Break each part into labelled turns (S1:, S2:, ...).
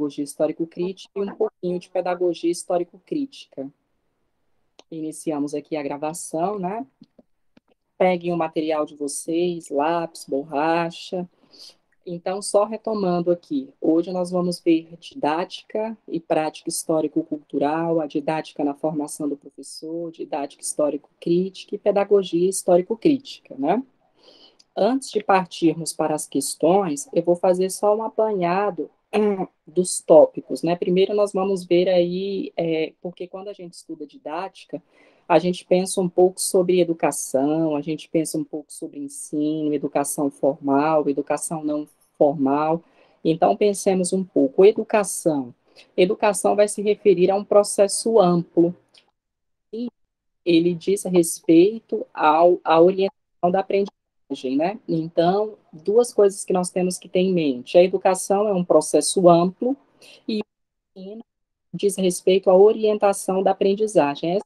S1: pedagogia histórico-crítica e um pouquinho de pedagogia histórico-crítica. Iniciamos aqui a gravação, né? Peguem o material de vocês, lápis, borracha. Então, só retomando aqui, hoje nós vamos ver didática e prática histórico-cultural, a didática na formação do professor, didática histórico-crítica e pedagogia histórico-crítica, né? Antes de partirmos para as questões, eu vou fazer só um apanhado dos tópicos, né? Primeiro nós vamos ver aí, porque quando a gente estuda didática, a gente pensa um pouco sobre educação, a gente pensa um pouco sobre ensino, educação formal, educação não formal. Então, pensemos um pouco. Educação. Educação vai se referir a um processo amplo. E ele diz respeito à orientação da aprendizagem, né? Então, duas coisas que nós temos que ter em mente. A educação é um processo amplo e o ensino diz respeito à orientação da aprendizagem.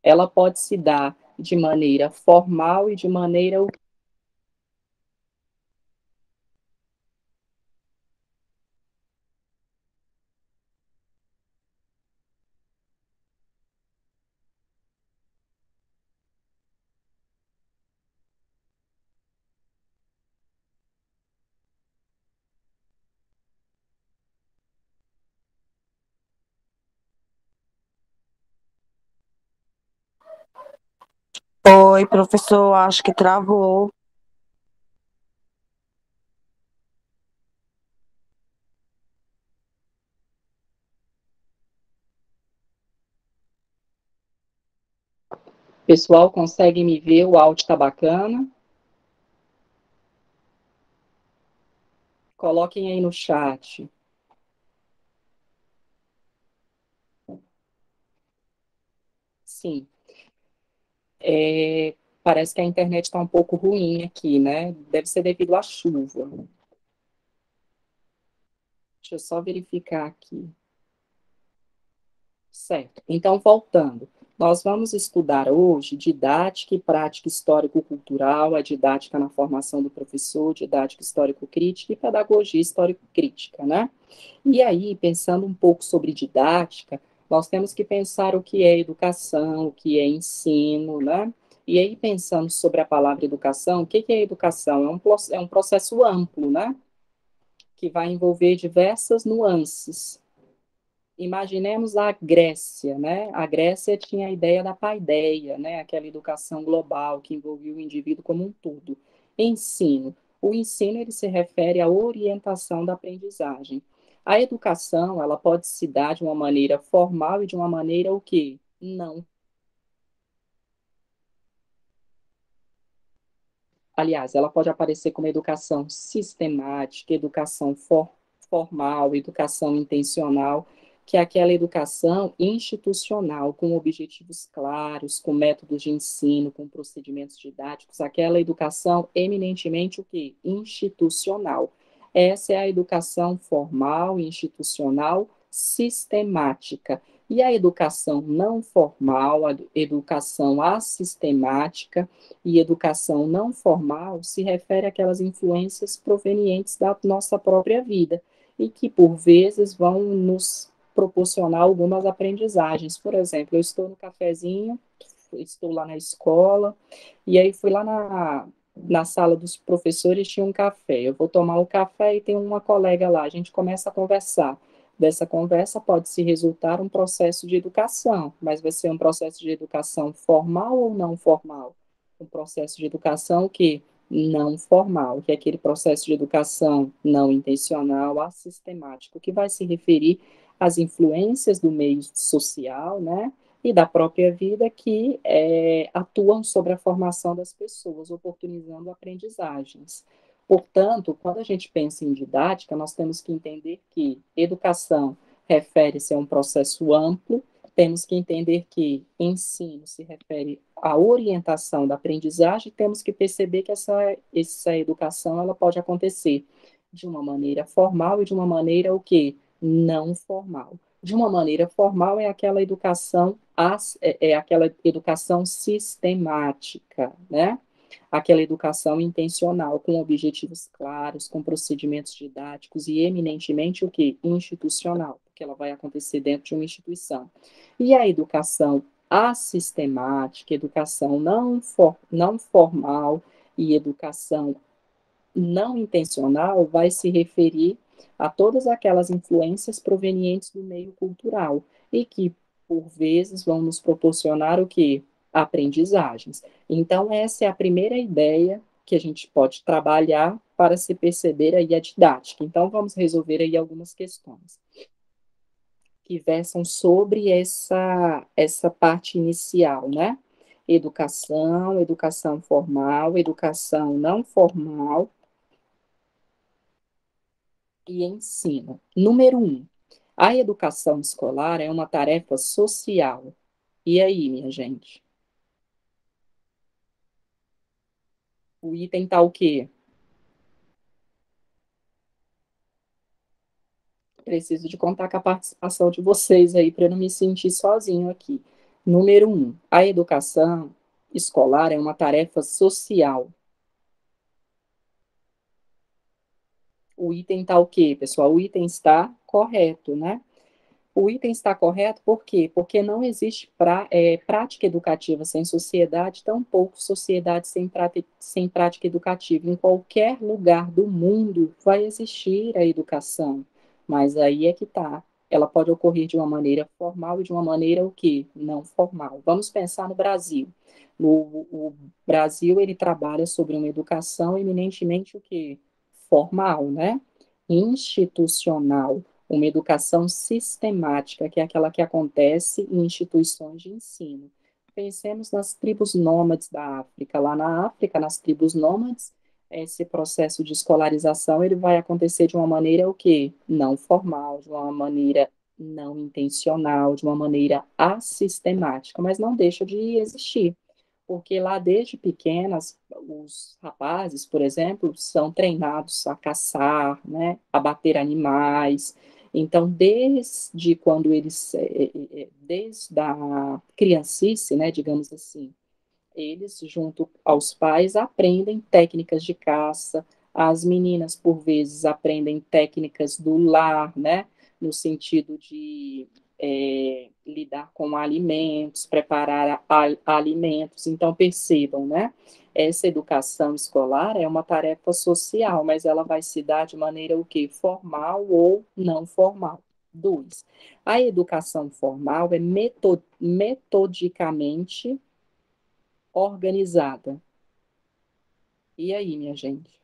S1: Ela pode se dar de maneira formal e de maneira.
S2: Oi, professor, acho que travou.
S1: Pessoal, consegue me ver? O áudio está bacana? Coloquem aí no chat. Sim. Parece que a internet está um pouco ruim aqui, né? Deve ser devido à chuva. Deixa eu só verificar aqui. Certo. Então, voltando. Nós vamos estudar hoje didática e prática histórico-cultural, a didática na formação do professor, didática histórico-crítica e pedagogia histórico-crítica, né? E aí, pensando um pouco sobre didática, nós temos que pensar o que é educação, o que é ensino, né? E aí, pensando sobre a palavra educação, o que é educação? É um processo amplo, né? Que vai envolver diversas nuances. Imaginemos a Grécia, né? A Grécia tinha a ideia da paideia, né? Aquela educação global que envolvia o indivíduo como um todo. Ensino. O ensino ele se refere à orientação da aprendizagem. A educação, ela pode se dar de uma maneira formal e de uma maneira o quê? Não. Aliás, ela pode aparecer como educação sistemática, formal, educação intencional, que é aquela educação institucional, com objetivos claros, com métodos de ensino, com procedimentos didáticos, aquela educação eminentemente o quê? Institucional. Essa é a educação formal, institucional, sistemática. E a educação não formal, a educação assistemática, e educação não formal se refere àquelas influências provenientes da nossa própria vida e que, por vezes, vão nos proporcionar algumas aprendizagens. Por exemplo, eu estou no cafezinho, estou lá na escola, e aí fui lá na sala dos professores, tinha um café. Eu vou tomar o café e tem uma colega lá, a gente começa a conversar. Dessa conversa pode se resultar um processo de educação, mas vai ser um processo de educação formal ou não formal? Um processo de educação que não formal, que é aquele processo de educação não intencional, assistemático, que vai se referir às influências do meio social, né, e da própria vida que atuam sobre a formação das pessoas, oportunizando aprendizagens. Portanto, quando a gente pensa em didática, nós temos que entender que educação refere-se a um processo amplo, temos que entender que ensino se refere à orientação da aprendizagem, temos que perceber que essa educação ela pode acontecer de uma maneira formal e de uma maneira o quê? Não formal. De uma maneira formal é aquela educação aquela educação sistemática, né? Aquela educação intencional, com objetivos claros, com procedimentos didáticos e eminentemente o quê? Institucional, porque ela vai acontecer dentro de uma instituição. E a educação assistemática, educação não formal e educação não intencional vai se referir a todas aquelas influências provenientes do meio cultural e que, por vezes, vão nos proporcionar o quê? Aprendizagens. Então, essa é a primeira ideia que a gente pode trabalhar para se perceber aí a didática. Então, vamos resolver aí algumas questões que versam sobre essa parte inicial, né? Educação, educação formal, educação não formal, e ensino. Número 1. A educação escolar é uma tarefa social. E aí, minha gente? O item tá o quê? Preciso de contar com a participação de vocês aí para eu não me sentir sozinho aqui. Número 1. A educação escolar é uma tarefa social. O item tá o quê, pessoal? O item está correto, né? O item está correto por quê? Porque não existe prática educativa sem sociedade, tampouco sociedade sem prática educativa. Em qualquer lugar do mundo vai existir a educação, mas aí é que está. Ela pode ocorrer de uma maneira formal e de uma maneira o quê? Não formal. Vamos pensar no Brasil. O Brasil, ele trabalha sobre uma educação eminentemente o quê? Formal, né? Institucional, uma educação sistemática, que é aquela que acontece em instituições de ensino. Pensemos nas tribos nômades da África. Lá na África, nas tribos nômades, esse processo de escolarização ele vai acontecer de uma maneira o quê? Não formal, de uma maneira não intencional, de uma maneira assistemática, mas não deixa de existir porque lá desde pequenas, os rapazes, por exemplo, são treinados a caçar, né, a bater animais. Então, desde quando eles, desde a criancice, né, digamos assim, eles, junto aos pais, aprendem técnicas de caça. As meninas, por vezes, aprendem técnicas do lar, né? No sentido de lidar com alimentos, preparar alimentos. Então, percebam, né? Essa educação escolar é uma tarefa social, mas ela vai se dar de maneira o quê? Formal ou não formal. Dois, a educação formal é metodicamente organizada. E aí, minha gente?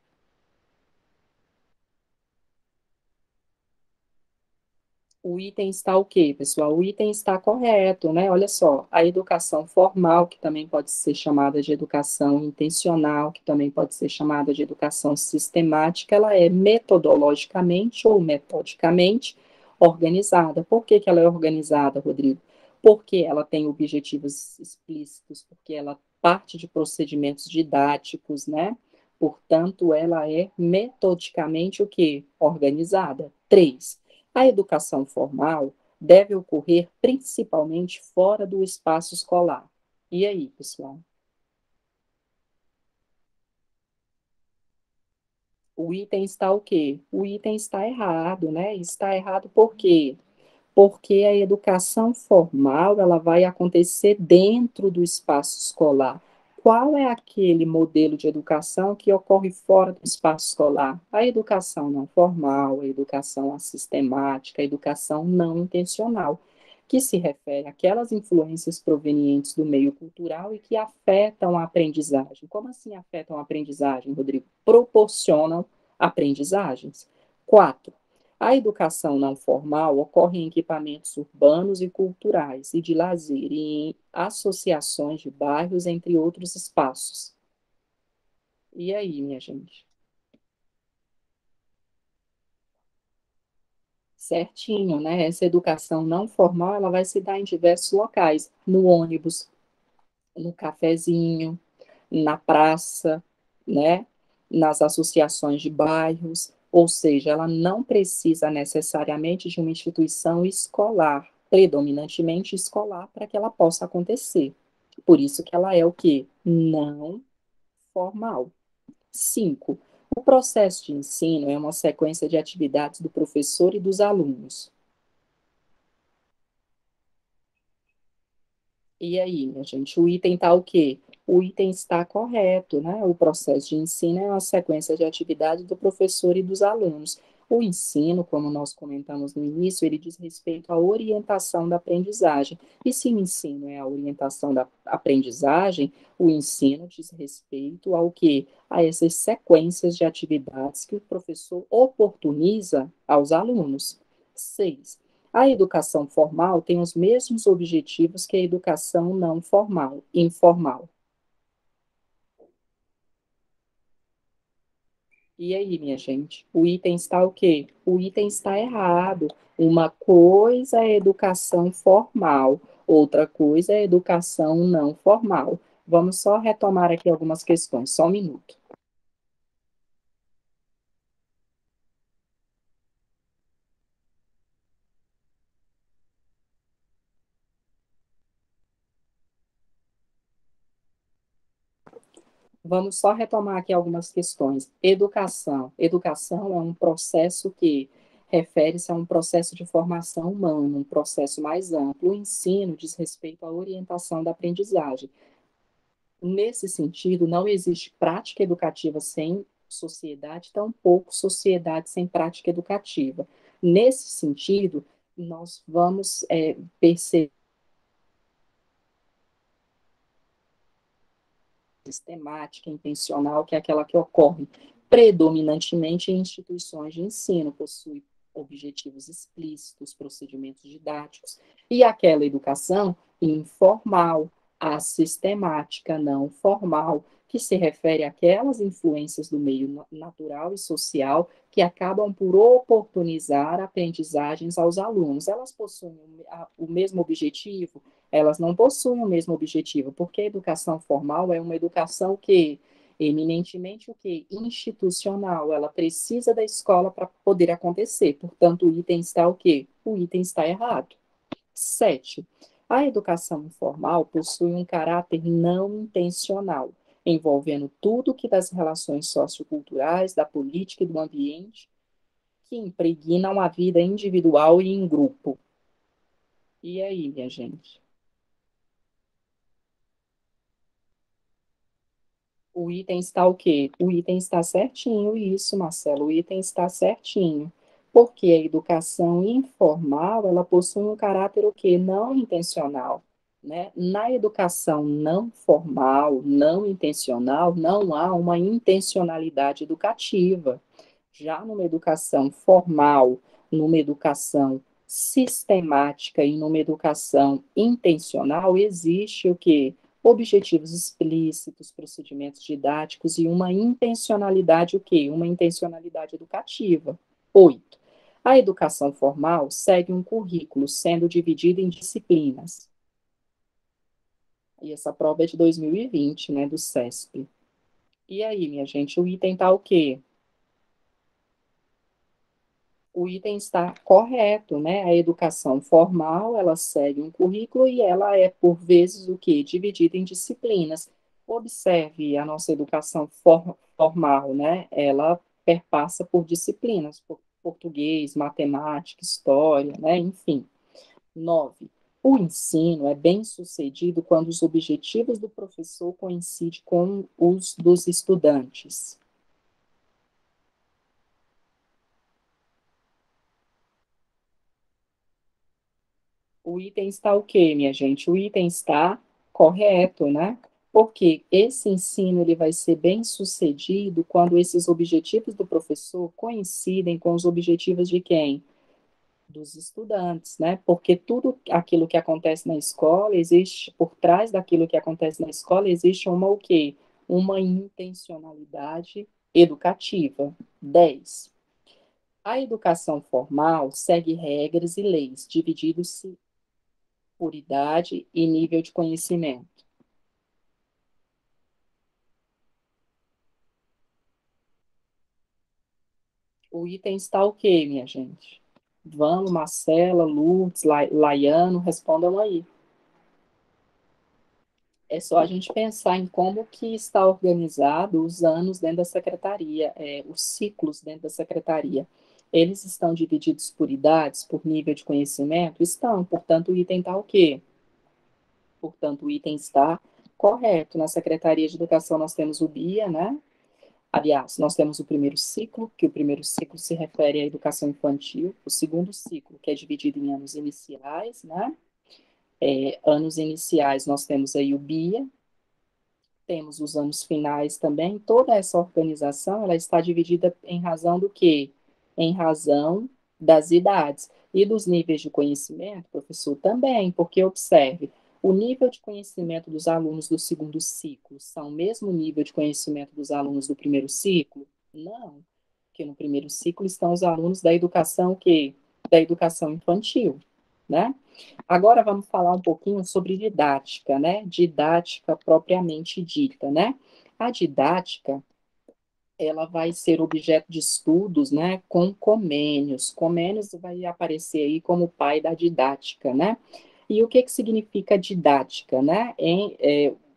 S1: O item está o quê, pessoal? O item está correto, né? Olha só, a educação formal, que também pode ser chamada de educação intencional, que também pode ser chamada de educação sistemática, ela é metodologicamente ou metodicamente organizada. Por que que ela é organizada, Rodrigo? Porque ela tem objetivos explícitos, porque ela parte de procedimentos didáticos, né? Portanto, ela é metodicamente o quê? Organizada. Três, a educação formal deve ocorrer principalmente fora do espaço escolar. E aí, pessoal? O item está o quê? O item está errado, né? Está errado por quê? Porque a educação formal ela vai acontecer dentro do espaço escolar. Qual é aquele modelo de educação que ocorre fora do espaço escolar? A educação não formal, a educação assistemática, a educação não intencional, que se refere àquelas influências provenientes do meio cultural e que afetam a aprendizagem. Como assim afetam a aprendizagem, Rodrigo? Proporcionam aprendizagens. Quatro, a educação não formal ocorre em equipamentos urbanos e culturais e de lazer e em associações de bairros, entre outros espaços. E aí, minha gente? Certinho, né? Essa educação não formal, ela vai se dar em diversos locais, no ônibus, no cafezinho, na praça, né? Nas associações de bairros, ou seja, ela não precisa necessariamente de uma instituição escolar, predominantemente escolar, para que ela possa acontecer. Por isso que ela é o quê? Não formal. 5. O processo de ensino é uma sequência de atividades do professor e dos alunos. E aí, minha gente, o item está o quê? O item está correto, né? O processo de ensino é uma sequência de atividades do professor e dos alunos. O ensino, como nós comentamos no início, ele diz respeito à orientação da aprendizagem. E se o ensino é a orientação da aprendizagem, o ensino diz respeito ao quê? A essas sequências de atividades que o professor oportuniza aos alunos. 6. A educação formal tem os mesmos objetivos que a educação não formal, informal. E aí, minha gente? O item está o quê? O item está errado. Uma coisa é educação formal, outra coisa é educação não formal. Vamos só retomar aqui algumas questões, só um minuto. Vamos só retomar aqui algumas questões. Educação. Educação é um processo que refere-se a um processo de formação humana, um processo mais amplo. O ensino diz respeito à orientação da aprendizagem. Nesse sentido, não existe prática educativa sem sociedade, tampouco sociedade sem prática educativa. Nesse sentido, nós vamos perceber sistemática, intencional, que é aquela que ocorre predominantemente em instituições de ensino, possui objetivos explícitos, procedimentos didáticos, e aquela educação informal, a sistemática, não formal, que se refere àquelas influências do meio natural e social que acabam por oportunizar aprendizagens aos alunos. Elas possuem o mesmo objetivo? Elas não possuem o mesmo objetivo, porque a educação formal é uma educação que eminentemente o que institucional, ela precisa da escola para poder acontecer. Portanto, o item está o quê? O item está errado. 7. A educação informal possui um caráter não intencional, envolvendo tudo que das relações socioculturais, da política e do ambiente que impregnam a vida individual e em grupo. E aí, minha gente? O item está o quê? O item está certinho, isso, Marcelo, o item está certinho. Porque a educação informal, ela possui um caráter o quê? Não intencional, né? Na educação não formal, não intencional, não há uma intencionalidade educativa. Já numa educação formal, numa educação sistemática e numa educação intencional, existe o quê? Objetivos explícitos, procedimentos didáticos e uma intencionalidade o quê? Uma intencionalidade educativa. 8. A educação formal segue um currículo sendo dividido em disciplinas. E essa prova é de 2020, né, do CESP. E aí, minha gente, o item tá o quê? O item está correto, né? A educação formal, ela segue um currículo e ela é, por vezes, o quê? Dividida em disciplinas. Observe a nossa educação formal, né? Ela perpassa por disciplinas, por português, matemática, história, né? Enfim. 9. O ensino é bem sucedido quando os objetivos do professor coincidem com os dos estudantes. O item está o quê, minha gente? O item está correto, né? Porque esse ensino ele vai ser bem sucedido quando esses objetivos do professor coincidem com os objetivos de quem? Dos estudantes, né? Porque tudo aquilo que acontece na escola existe, por trás daquilo que acontece na escola, existe uma o quê? Uma intencionalidade educativa. 10. A educação formal segue regras e leis, divididos-se por idade e nível de conhecimento. O item está o quê, minha gente? Vamos, Marcela, Lourdes, Laiano, respondam aí. É só a gente pensar em como que está organizado os anos dentro da secretaria, os ciclos dentro da secretaria. Eles estão divididos por idades, por nível de conhecimento? Estão, portanto, o item está o quê? Portanto, o item está correto. Na Secretaria de Educação nós temos o BIA, né? Aliás, nós temos o primeiro ciclo, que o primeiro ciclo se refere à educação infantil, o segundo ciclo, que é dividido em anos iniciais, né? Anos iniciais nós temos aí o BIA, temos os anos finais também. Toda essa organização, ela está dividida em razão do quê? Em razão das idades e dos níveis de conhecimento, professor, também, porque observe, o nível de conhecimento dos alunos do segundo ciclo são o mesmo nível de conhecimento dos alunos do primeiro ciclo? Não, porque no primeiro ciclo estão os alunos da educação que da educação infantil, né? Agora vamos falar um pouquinho sobre didática, né? Didática propriamente dita, né? A didática, ela vai ser objeto de estudos, né, com Comênios. Comênios vai aparecer aí como pai da didática, né? E o que que significa didática, né?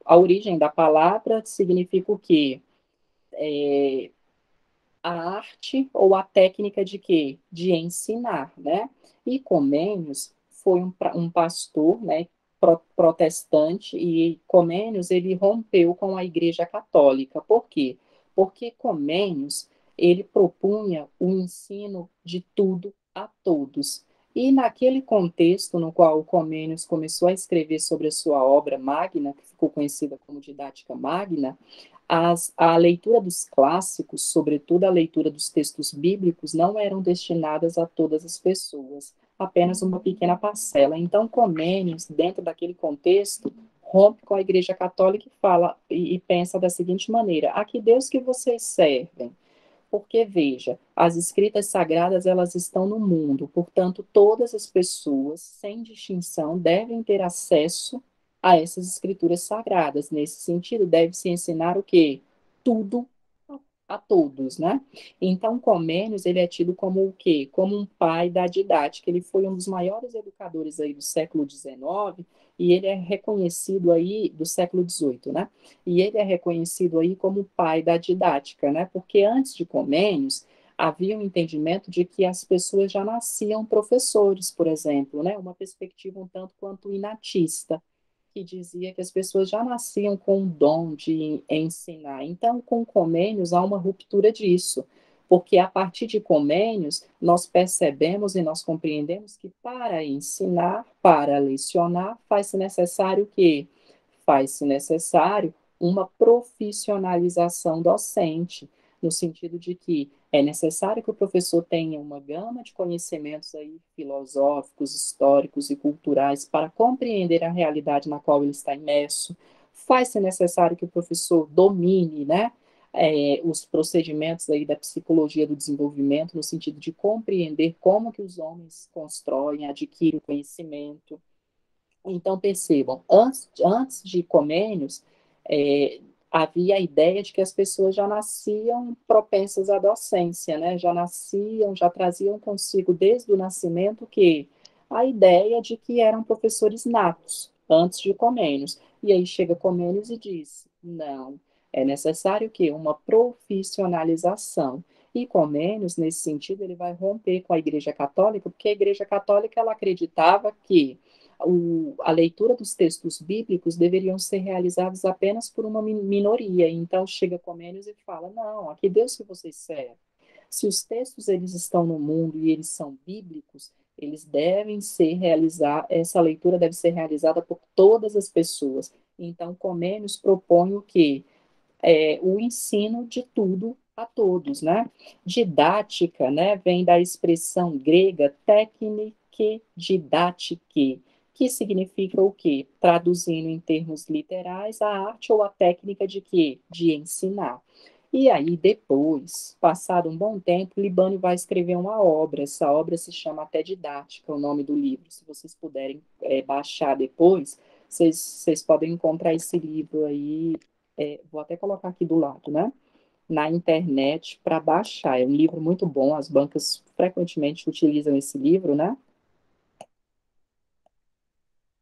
S1: A origem da palavra significa o quê? A arte ou a técnica de quê? De ensinar, né? E Comênios foi um pastor, né, protestante, e Comênios ele rompeu com a Igreja Católica. Por quê? Porque Comênios ele propunha o ensino de tudo a todos. E naquele contexto no qual o Comênios começou a escrever sobre a sua obra magna, que ficou conhecida como Didática Magna, a leitura dos clássicos, sobretudo a leitura dos textos bíblicos, não eram destinadas a todas as pessoas, apenas uma pequena parcela. Então, Comênios, dentro daquele contexto, rompe com a Igreja Católica e fala e pensa da seguinte maneira: a que Deus que vocês servem? Porque, veja, as escritas sagradas, elas estão no mundo, portanto, todas as pessoas, sem distinção, devem ter acesso a essas escrituras sagradas. Nesse sentido, deve-se ensinar o quê? Tudo a todos, né? Então, Comênios, ele é tido como o quê? Como um pai da didática. Ele foi um dos maiores educadores aí do século XIX e ele é reconhecido aí do século XVIII, né? E ele é reconhecido aí como o pai da didática, né? Porque antes de Comênios, havia um entendimento de que as pessoas já nasciam professores, por exemplo, né? Uma perspectiva um tanto quanto inatista que dizia que as pessoas já nasciam com o dom de ensinar. Então, com Comênios, há uma ruptura disso, porque a partir de Comênios, nós percebemos e nós compreendemos que para ensinar, para lecionar, faz-se necessário que faz-se necessário uma profissionalização docente, no sentido de que é necessário que o professor tenha uma gama de conhecimentos aí filosóficos, históricos e culturais para compreender a realidade na qual ele está imerso. Faz-se necessário que o professor domine, né, os procedimentos aí da psicologia do desenvolvimento, no sentido de compreender como que os homens constroem, adquirem conhecimento. Então, percebam, antes de Comênios, é, havia a ideia de que as pessoas já nasciam propensas à docência, né? Já nasciam, já traziam consigo desde o nascimento que a ideia de que eram professores natos, antes de Comênios. E aí chega Comênios e diz, não, é necessário que uma profissionalização. E Comênios, nesse sentido, ele vai romper com a Igreja Católica, porque a Igreja Católica ela acreditava que a leitura dos textos bíblicos deveriam ser realizados apenas por uma minoria. Então chega Comênios e fala: não, a que Deus que vocês servem? Se os textos eles estão no mundo e eles são bíblicos, eles devem ser realizar essa leitura deve ser realizada por todas as pessoas. Então Comênios propõe o que o ensino de tudo a todos, né? Didática, né, vem da expressão grega técnica didatike, que significa o quê? Traduzindo em termos literais, a arte ou a técnica de quê? De ensinar. E aí, depois, passado um bom tempo, Libânio vai escrever uma obra. Essa obra se chama até Didática, o nome do livro. Se vocês puderem baixar depois, vocês podem encontrar esse livro aí. Vou até colocar aqui do lado, né? Na internet para baixar. É um livro muito bom, as bancas frequentemente utilizam esse livro, né?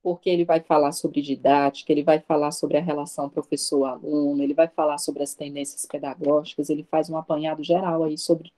S1: porque ele vai falar sobre didática, ele vai falar sobre a relação professor-aluno, ele vai falar sobre as tendências pedagógicas, ele faz um apanhado geral aí sobre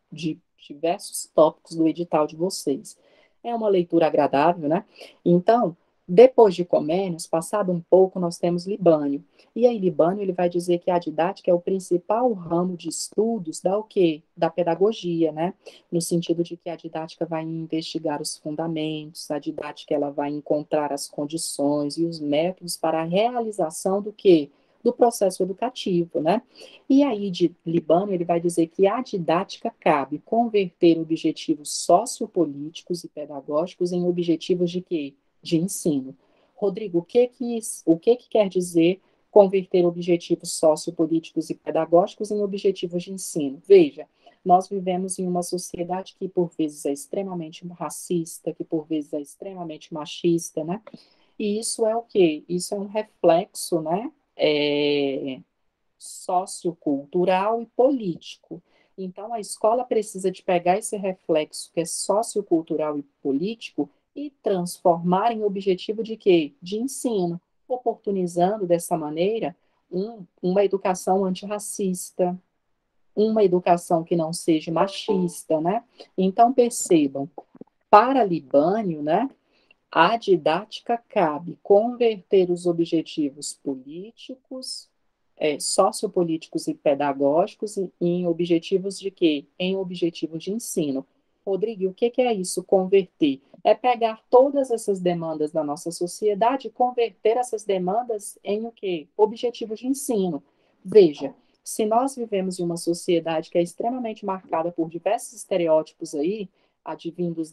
S1: diversos tópicos do edital de vocês. É uma leitura agradável, né? Então, depois de Comênios, passado um pouco, nós temos Libânio. E aí, Libânio, ele vai dizer que a didática é o principal ramo de estudos da o quê? Da pedagogia, né? No sentido de que a didática vai investigar os fundamentos, a didática ela vai encontrar as condições e os métodos para a realização do quê? Do processo educativo, né? E aí, de Libano, ele vai dizer que a didática cabe converter objetivos sociopolíticos e pedagógicos em objetivos de quê? De ensino. Rodrigo, o que que quer dizer converter objetivos sociopolíticos e pedagógicos em objetivos de ensino? Veja, nós vivemos em uma sociedade que, por vezes, é extremamente racista, que, por vezes, é extremamente machista, né? E isso é o quê? Isso é um reflexo, né? Sociocultural e político. Então, a escola precisa de pegar esse reflexo que é sociocultural e político e transformar em objetivo de quê? De ensino, oportunizando dessa maneira uma educação antirracista, uma educação que não seja machista, né? Então, percebam, para Libânio, né, a didática cabe converter os objetivos políticos, sociopolíticos e pedagógicos em objetivos de quê? Em objetivos de ensino. Rodrigo, o que é isso, converter? É pegar todas essas demandas da nossa sociedade e converter essas demandas em o quê? Objetivos de ensino. Veja, se nós vivemos em uma sociedade que é extremamente marcada por diversos estereótipos aí, advindos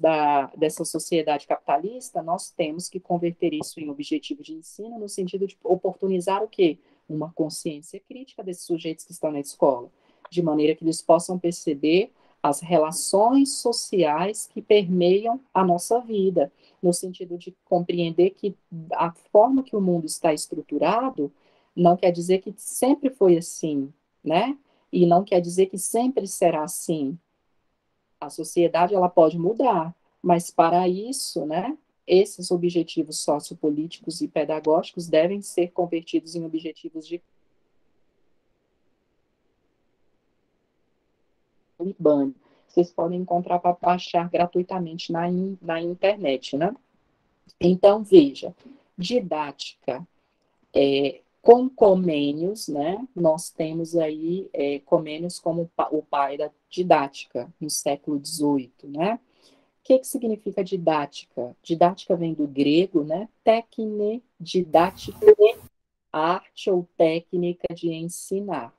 S1: dessa sociedade capitalista, nós temos que converter isso em objetivo de ensino no sentido de oportunizar o quê? Uma consciência crítica desses sujeitos que estão na escola, de maneira que eles possam perceber as relações sociais que permeiam a nossa vida, no sentido de compreender que a forma que o mundo está estruturado não quer dizer que sempre foi assim, né? E não quer dizer que sempre será assim. A sociedade ela pode mudar, mas para isso, né, esses objetivos sociopolíticos e pedagógicos devem ser convertidos em objetivos de Libânio. Vocês podem encontrar para baixar gratuitamente na internet, né? Então, veja, didática com Comênios, né? Nós temos aí Comênios como o pai da didática no século XVIII, né? Que significa didática? Didática vem do grego, né? Técne, didática, arte ou técnica de ensinar.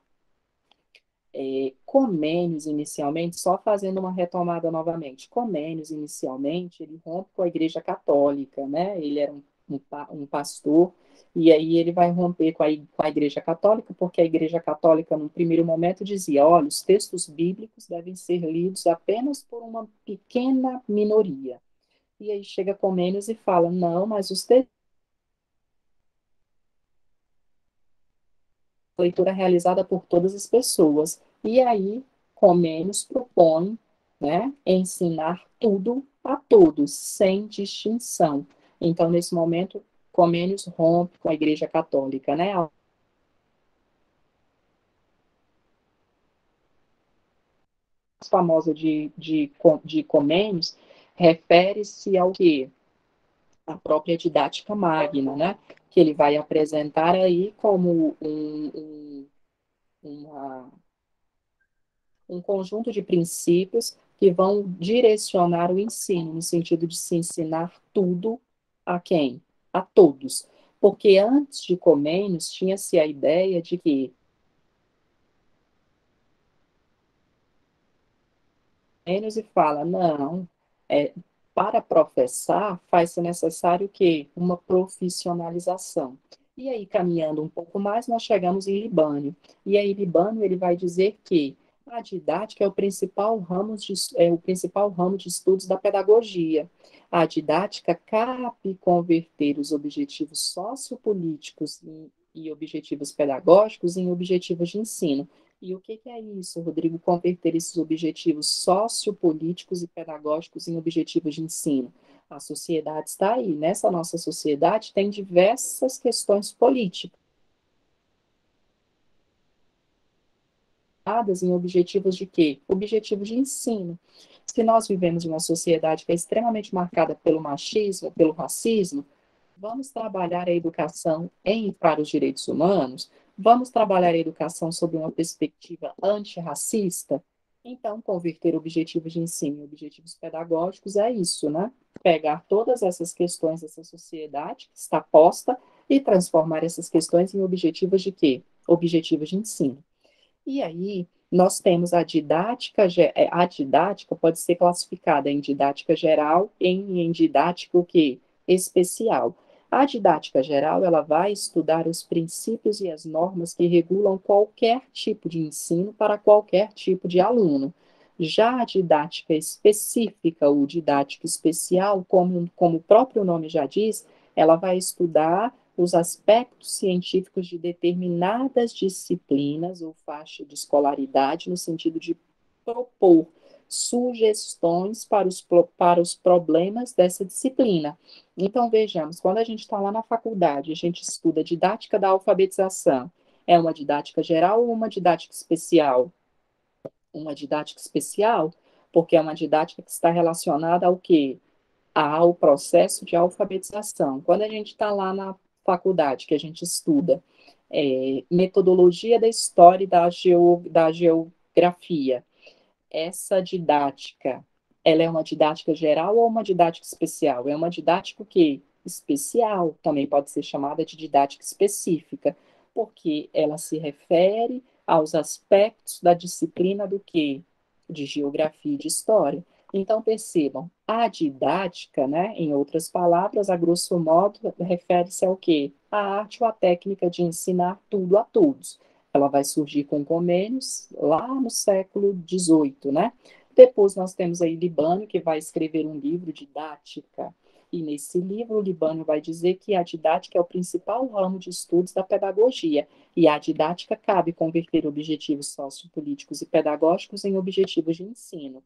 S1: Comênios, inicialmente, só fazendo uma retomada novamente, Comênios, inicialmente, ele rompe com a Igreja Católica, né? Ele era um pastor, e aí ele vai romper com a Igreja Católica, porque a Igreja Católica, num primeiro momento, dizia, olha, os textos bíblicos devem ser lidos apenas por uma pequena minoria. E aí chega Comênios e fala, não, mas os textos, leitura realizada por todas as pessoas. E aí Comênios propõe, né, ensinar tudo a todos, sem distinção. Então, nesse momento, Comênios rompe com a Igreja Católica, né? A famosa de Comênios refere-se ao que? A própria didática magna, né? Que ele vai apresentar aí como uma, um conjunto de princípios que vão direcionar o ensino, no sentido de se ensinar tudo a quem? A todos. Porque antes de Comênios tinha-se a ideia de que Comênios e fala, não, é, para professar faz-se necessário o quê? Uma profissionalização. E aí, caminhando um pouco mais, nós chegamos em Libânio. E aí, Libânio, ele vai dizer que a didática é o principal ramo de estudos da pedagogia. A didática cabe converter os objetivos sociopolíticos e objetivos pedagógicos em objetivos de ensino. E o que é isso, Rodrigo? Converter esses objetivos sociopolíticos e pedagógicos em objetivos de ensino. A sociedade está aí. Nessa nossa sociedade tem diversas questões políticas em objetivos de quê? Objetivos de ensino. Se nós vivemos em uma sociedade que é extremamente marcada pelo machismo, pelo racismo, vamos trabalhar a educação para os direitos humanos? Vamos trabalhar a educação sob uma perspectiva antirracista? Então, converter objetivos de ensino em objetivos pedagógicos é isso, né? Pegar todas essas questões dessa sociedade que está posta e transformar essas questões em objetivos de quê? Objetivos de ensino. E aí, nós temos a didática pode ser classificada em didática geral e em didática o quê? Especial. A didática geral, ela vai estudar os princípios e as normas que regulam qualquer tipo de ensino para qualquer tipo de aluno. Já a didática específica ou didática especial, como o próprio nome já diz, ela vai estudar os aspectos científicos de determinadas disciplinas ou faixa de escolaridade, no sentido de propor sugestões para os problemas dessa disciplina. Então, vejamos, quando a gente está lá na faculdade, a gente estuda didática da alfabetização. É uma didática geral ou uma didática especial? Uma didática especial, porque é uma didática que está relacionada ao quê? Ao processo de alfabetização. Quando a gente está lá na faculdade, que a gente estuda metodologia da história e da geografia, essa didática, ela é uma didática geral ou uma didática especial? É uma didática o quê? Especial, também pode ser chamada de didática específica, porque ela se refere aos aspectos da disciplina do quê? De geografia e de história. Então, percebam, a didática, né, em outras palavras, a grosso modo, refere-se ao quê? A arte ou a técnica de ensinar tudo a todos. Ela vai surgir com Comênios lá no século XVIII, né? Depois nós temos aí Libânio, que vai escrever um livro didática. E nesse livro, o Libânio vai dizer que a didática é o principal ramo de estudos da pedagogia. E a didática cabe converter objetivos sociopolíticos e pedagógicos em objetivos de ensino.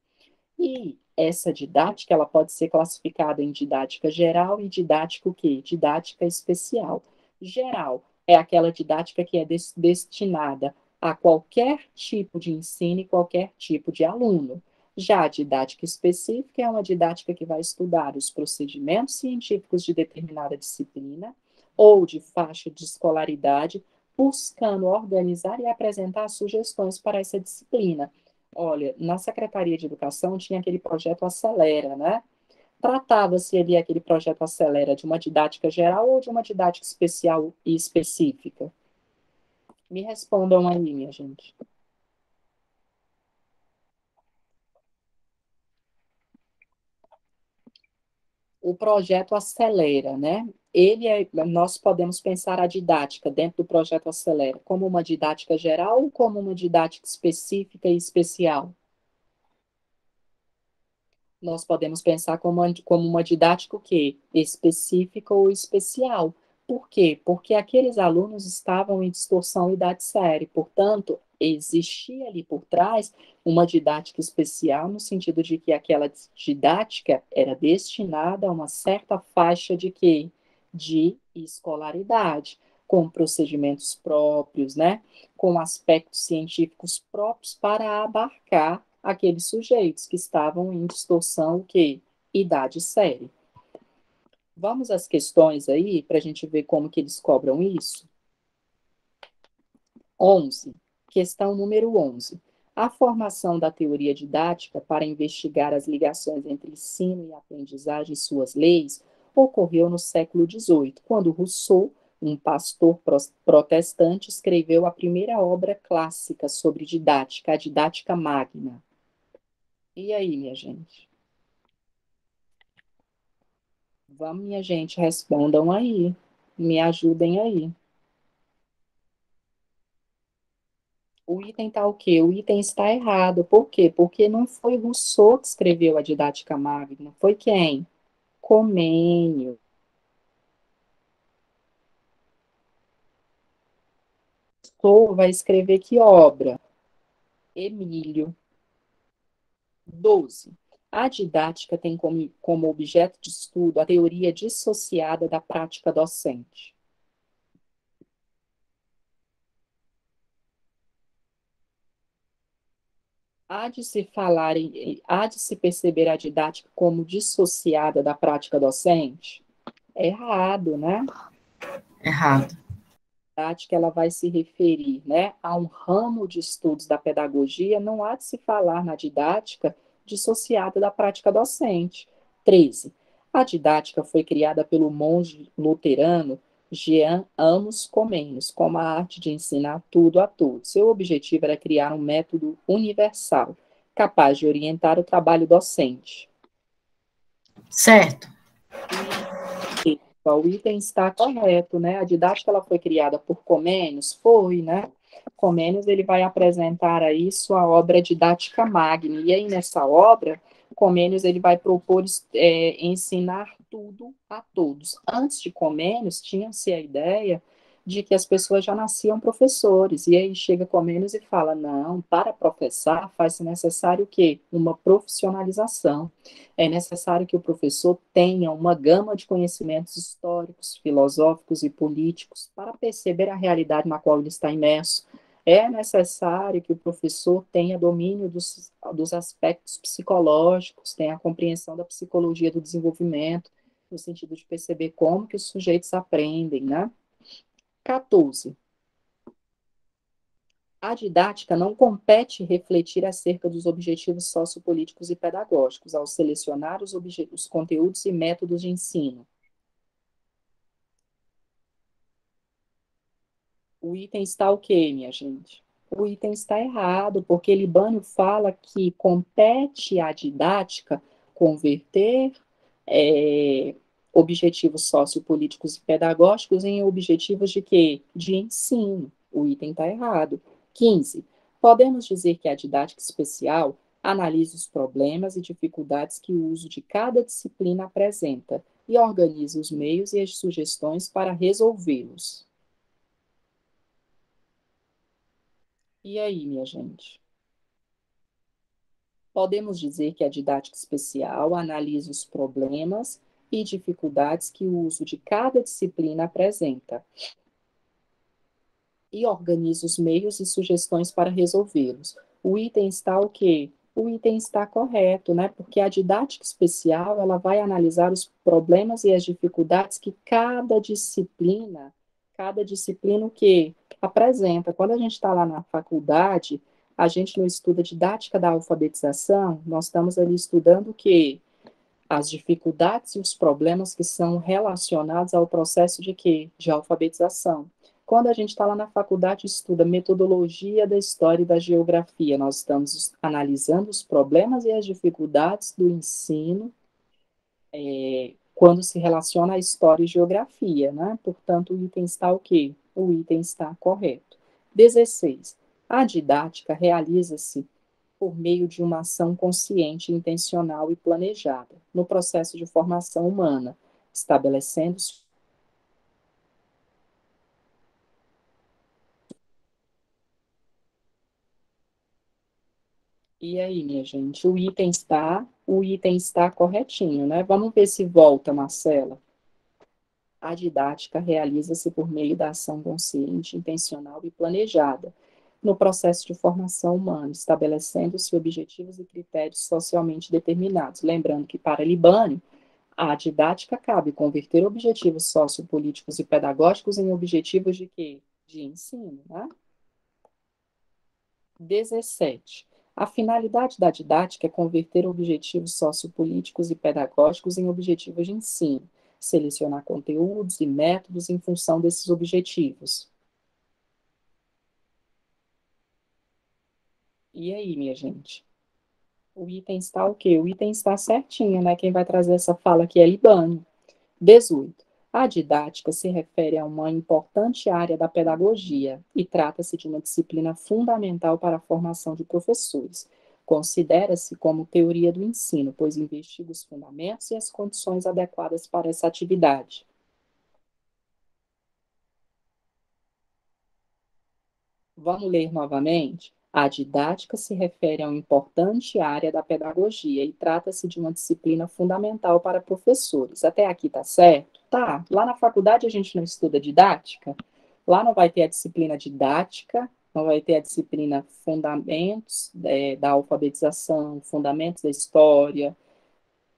S1: E essa didática, ela pode ser classificada em didática geral e didática o quê? Didática especial. Geral é aquela didática que é destinada a qualquer tipo de ensino e qualquer tipo de aluno. Já a didática específica é uma didática que vai estudar os procedimentos científicos de determinada disciplina ou de faixa de escolaridade, buscando organizar e apresentar sugestões para essa disciplina. Olha, na Secretaria de Educação tinha aquele projeto Acelera, né? Tratava-se ali aquele projeto Acelera de uma didática geral ou de uma didática especial e específica? Me respondam aí, minha gente. O projeto Acelera, né? Nós podemos pensar a didática dentro do projeto Acelera como uma didática geral ou como uma didática específica e especial? Nós podemos pensar como uma didática o quê? Específica ou especial. Por quê? Porque aqueles alunos estavam em distorção idade séria, portanto, existia ali por trás uma didática especial, no sentido de que aquela didática era destinada a uma certa faixa de quê? De escolaridade, com procedimentos próprios, né? Com aspectos científicos próprios para abarcar aqueles sujeitos que estavam em distorção, o quê? Idade séria. Vamos às questões aí, para a gente ver como que eles cobram isso? 11. Questão número 11. A formação da teoria didática para investigar as ligações entre ensino e aprendizagem e suas leis ocorreu no século XVIII, quando Rousseau, um pastor protestante, escreveu a primeira obra clássica sobre didática, a Didática Magna. E aí, minha gente? Vamos, minha gente, respondam aí. Me ajudem aí. O item está o quê? O item está errado. Por quê? Porque não foi Rousseau que escreveu a Didática Magna. Foi quem? Comênio. Rousseau vai escrever que obra? Emílio. 12. A didática tem como objeto de estudo a teoria dissociada da prática docente. Há de se perceber a didática como dissociada da prática docente? É errado, né?
S3: Errado.
S1: A didática ela vai se referir, né, a um ramo de estudos da pedagogia, não há de se falar na didática dissociada da prática docente. 13. A didática foi criada pelo monge luterano Jean Amos Comenius, como a arte de ensinar tudo a todos. Seu objetivo era criar um método universal, capaz de orientar o trabalho docente.
S3: Certo.
S1: O item está correto, né? A didática ela foi criada por Comênios, foi, né? Comênios ele vai apresentar aí sua obra Didática Magna, e aí nessa obra, Comênios ele vai propor ensinar tudo a todos. Antes de Comênios, tinha-se a ideia de que as pessoas já nasciam professores, e aí chega Comênios e fala, não, para professar faz-se necessário o quê? Uma profissionalização. É necessário que o professor tenha uma gama de conhecimentos históricos, filosóficos e políticos para perceber a realidade na qual ele está imerso. É necessário que o professor tenha domínio dos aspectos psicológicos, tenha a compreensão da psicologia do desenvolvimento, no sentido de perceber como que os sujeitos aprendem, né? 14. A didática não compete refletir acerca dos objetivos sociopolíticos e pedagógicos ao selecionar os conteúdos e métodos de ensino. O item está o quê, minha gente? O item está errado, porque Libânio fala que compete à didática converter objetivos sociopolíticos e pedagógicos em objetivos de quê? De ensino. O item está errado. 15. Podemos dizer que a didática especial analisa os problemas e dificuldades que o uso de cada disciplina apresenta e organiza os meios e as sugestões para resolvê-los. E aí, minha gente? Podemos dizer que a didática especial analisa os problemas e dificuldades que o uso de cada disciplina apresenta e organiza os meios e sugestões para resolvê-los. O item está o quê? O item está correto, né? Porque a didática especial, ela vai analisar os problemas e as dificuldades que cada disciplina o quê? Apresenta. Quando a gente está lá na faculdade, a gente não estuda didática da alfabetização, nós estamos ali estudando o quê? As dificuldades e os problemas que são relacionados ao processo de quê? De alfabetização. Quando a gente está lá na faculdade, estuda metodologia da história e da geografia, nós estamos analisando os problemas e as dificuldades do ensino quando se relaciona à história e geografia, né? Portanto, o item está o quê? O item está correto. 16. A didática realiza-se por meio de uma ação consciente, intencional e planejada, no processo de formação humana, estabelecendo. E aí, minha gente, o item está corretinho, né? Vamos ver se volta, Marcela. A didática realiza-se por meio da ação consciente, intencional e planejada, no processo de formação humana, estabelecendo-se objetivos e critérios socialmente determinados. Lembrando que, para Libânio, a didática cabe converter objetivos sociopolíticos e pedagógicos em objetivos de quê? De ensino, né? 17. A finalidade da didática é converter objetivos sociopolíticos e pedagógicos em objetivos de ensino, selecionar conteúdos e métodos em função desses objetivos. E aí, minha gente? O item está o quê? O item está certinho, né? Quem vai trazer essa fala aqui é Libânio. 18. A didática se refere a uma importante área da pedagogia e trata-se de uma disciplina fundamental para a formação de professores. Considera-se como teoria do ensino, pois investiga os fundamentos e as condições adequadas para essa atividade. Vamos ler novamente? A didática se refere a uma importante área da pedagogia e trata-se de uma disciplina fundamental para professores. Até aqui tá certo? Tá. Lá na faculdade a gente não estuda didática? Lá não vai ter a disciplina didática, não vai ter a disciplina fundamentos da alfabetização, fundamentos da história.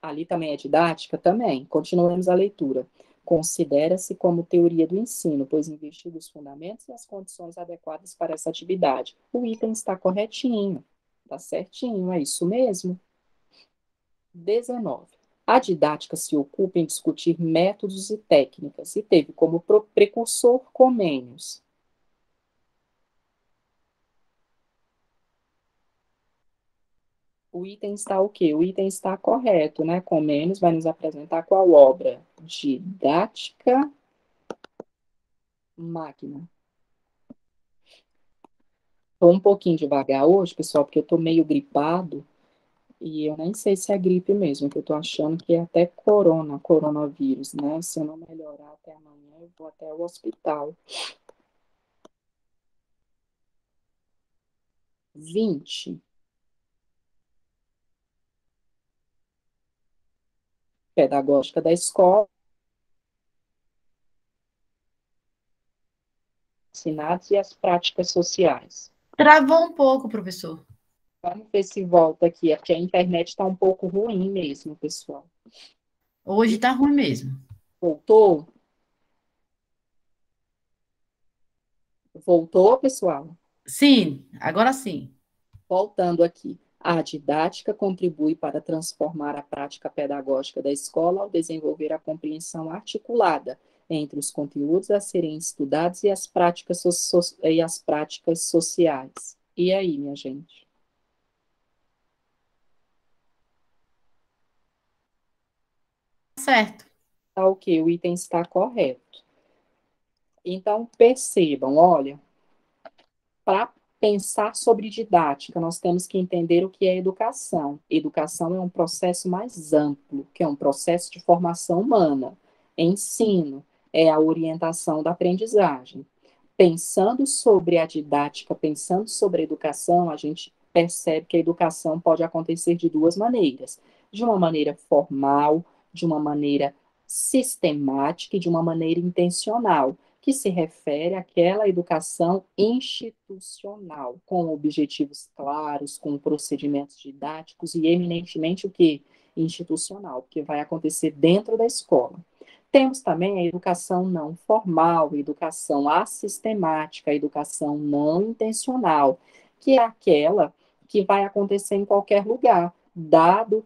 S1: Ali também é didática? Também. Continuemos a leitura. Considera-se como teoria do ensino, pois investiga os fundamentos e as condições adequadas para essa atividade. O item está corretinho, está certinho, é isso mesmo. 19. A didática se ocupa em discutir métodos e técnicas e teve como precursor Comênios. O item está o quê? O item está correto, né? Comênios vai nos apresentar qual obra? Didática Magna. Estou um pouquinho devagar hoje, pessoal, porque eu estou meio gripado e eu nem sei se é gripe mesmo, que eu estou achando que é até coronavírus, né? Se eu não melhorar até amanhã, eu vou até o hospital. 20. Pedagógica da escola, ensinados e as práticas sociais.
S3: Travou um pouco, professor.
S1: Vamos ver se volta aqui, é porque a internet está um pouco ruim mesmo, pessoal.
S3: Hoje tá ruim mesmo.
S1: Voltou? Voltou, pessoal?
S3: Sim, agora sim.
S1: Voltando aqui, a didática contribui para transformar a prática pedagógica da escola ao desenvolver a compreensão articulada entre os conteúdos a serem estudados e as práticas, sociais. E aí, minha gente?
S3: Certo.
S1: Tá ok, o item está correto. Então, percebam, olha, para pensar sobre didática, nós temos que entender o que é educação. Educação é um processo mais amplo, que é um processo de formação humana. Ensino é a orientação da aprendizagem. Pensando sobre a didática, pensando sobre a educação, a gente percebe que a educação pode acontecer de duas maneiras: de uma maneira formal, de uma maneira sistemática e de uma maneira intencional, que se refere àquela educação institucional, com objetivos claros, com procedimentos didáticos e eminentemente o que? Institucional, porque vai acontecer dentro da escola. Temos também a educação não formal, a educação assistemática, a educação não intencional, que é aquela que vai acontecer em qualquer lugar, dado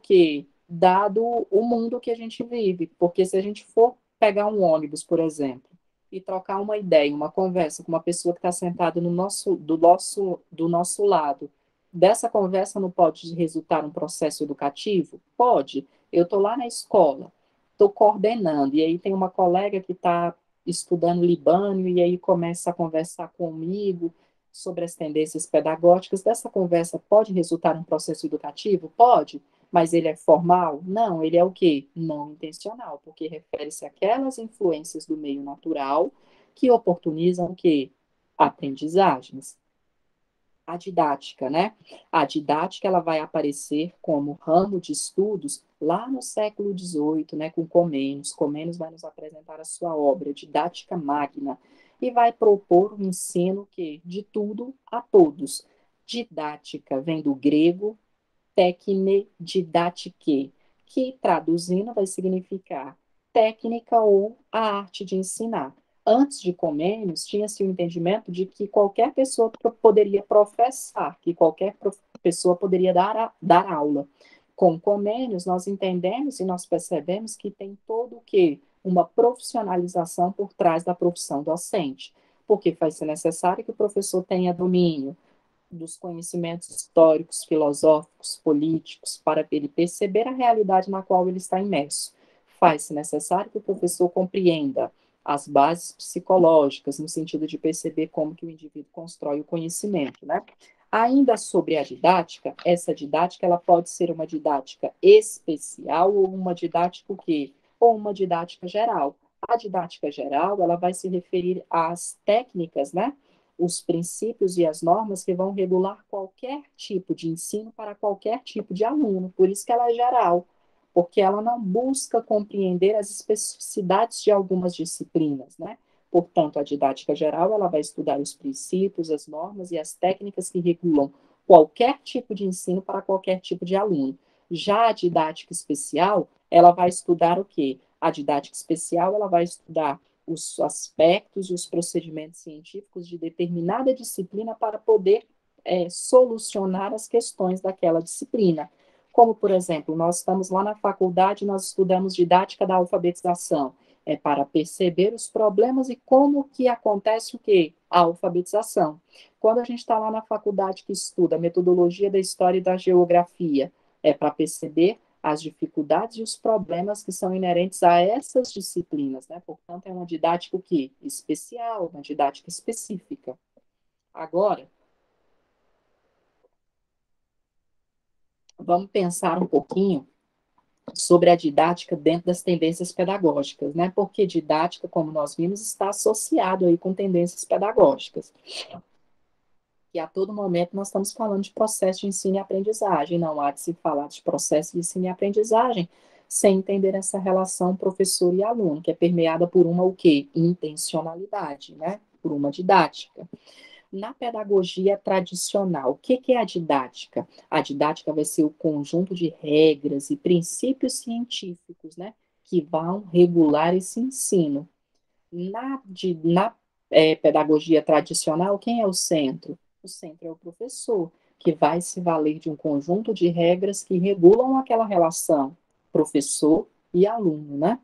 S1: o mundo que a gente vive, porque se a gente for pegar um ônibus, por exemplo, e trocar uma ideia, uma conversa com uma pessoa que está sentada do nosso lado, dessa conversa não pode resultar um processo educativo? Pode. Eu estou lá na escola, estou coordenando, e aí tem uma colega que está estudando Libânio, e aí começa a conversar comigo sobre as tendências pedagógicas. Dessa conversa pode resultar um processo educativo? Pode. Mas ele é formal? Não, ele é o quê? Não intencional, porque refere-se àquelas influências do meio natural que oportunizam o quê? Aprendizagens. A didática, né? A didática ela vai aparecer como ramo de estudos lá no século XVIII, né, com Comênios. Comênios vai nos apresentar a sua obra, Didática Magna, e vai propor um ensino que de tudo a todos. Didática vem do grego técne didatike, que traduzindo vai significar técnica ou a arte de ensinar. Antes de Comênios, tinha-se o entendimento de que qualquer pessoa poderia professar, que qualquer pessoa poderia dar aula. Com Comênios, nós entendemos e nós percebemos que tem todo o quê? Uma profissionalização por trás da profissão docente, porque vai ser necessário que o professor tenha domínio dos conhecimentos históricos, filosóficos, políticos, para ele perceber a realidade na qual ele está imerso. Faz-se necessário que o professor compreenda as bases psicológicas, no sentido de perceber como que o indivíduo constrói o conhecimento, né? Ainda sobre a didática, essa didática ela pode ser uma didática especial ou uma didática o quê? Ou uma didática geral. A didática geral, ela vai se referir às técnicas, né? os princípios e as normas que vão regular qualquer tipo de ensino para qualquer tipo de aluno. Por isso que ela é geral, porque ela não busca compreender as especificidades de algumas disciplinas, né? Portanto, a didática geral, ela vai estudar os princípios, as normas e as técnicas que regulam qualquer tipo de ensino para qualquer tipo de aluno. Já a didática especial, ela vai estudar o quê? A didática especial, ela vai estudar os aspectos e os procedimentos científicos de determinada disciplina para poder solucionar as questões daquela disciplina. Como, por exemplo, nós estamos lá na faculdade, nós estudamos didática da alfabetização, para perceber os problemas e como que acontece o quê? A alfabetização. Quando a gente está lá na faculdade que estuda metodologia da história e da geografia, é para perceber as dificuldades e os problemas que são inerentes a essas disciplinas, né? Portanto, é uma didática o quê? Especial, uma didática específica. Agora, vamos pensar um pouquinho sobre a didática dentro das tendências pedagógicas, né? Porque didática, como nós vimos, está associado aí com tendências pedagógicas. E a todo momento nós estamos falando de processo de ensino e aprendizagem. Não há de se falar de processo de ensino e aprendizagem sem entender essa relação professor e aluno, que é permeada por uma o quê? Intencionalidade, né? Por uma didática. Na pedagogia tradicional, o que é a didática? A didática vai ser o conjunto de regras e princípios científicos, né, que vão regular esse ensino. Na pedagogia tradicional, quem é o centro? O centro é o professor, que vai se valer de um conjunto de regras que regulam aquela relação professor e aluno, né?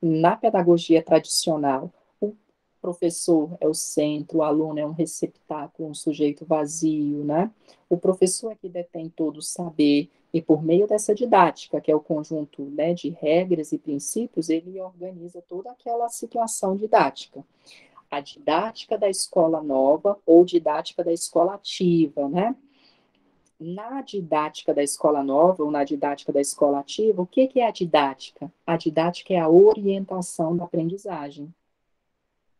S1: Na pedagogia tradicional, o professor é o centro, o aluno é um receptáculo, um sujeito vazio, né? O professor é que detém todo o saber, e por meio dessa didática, que é o conjunto, né, de regras e princípios, ele organiza toda aquela situação didática. A didática da escola nova ou didática da escola ativa, né? Na didática da escola nova ou na didática da escola ativa, o que é a didática? A didática é a orientação da aprendizagem.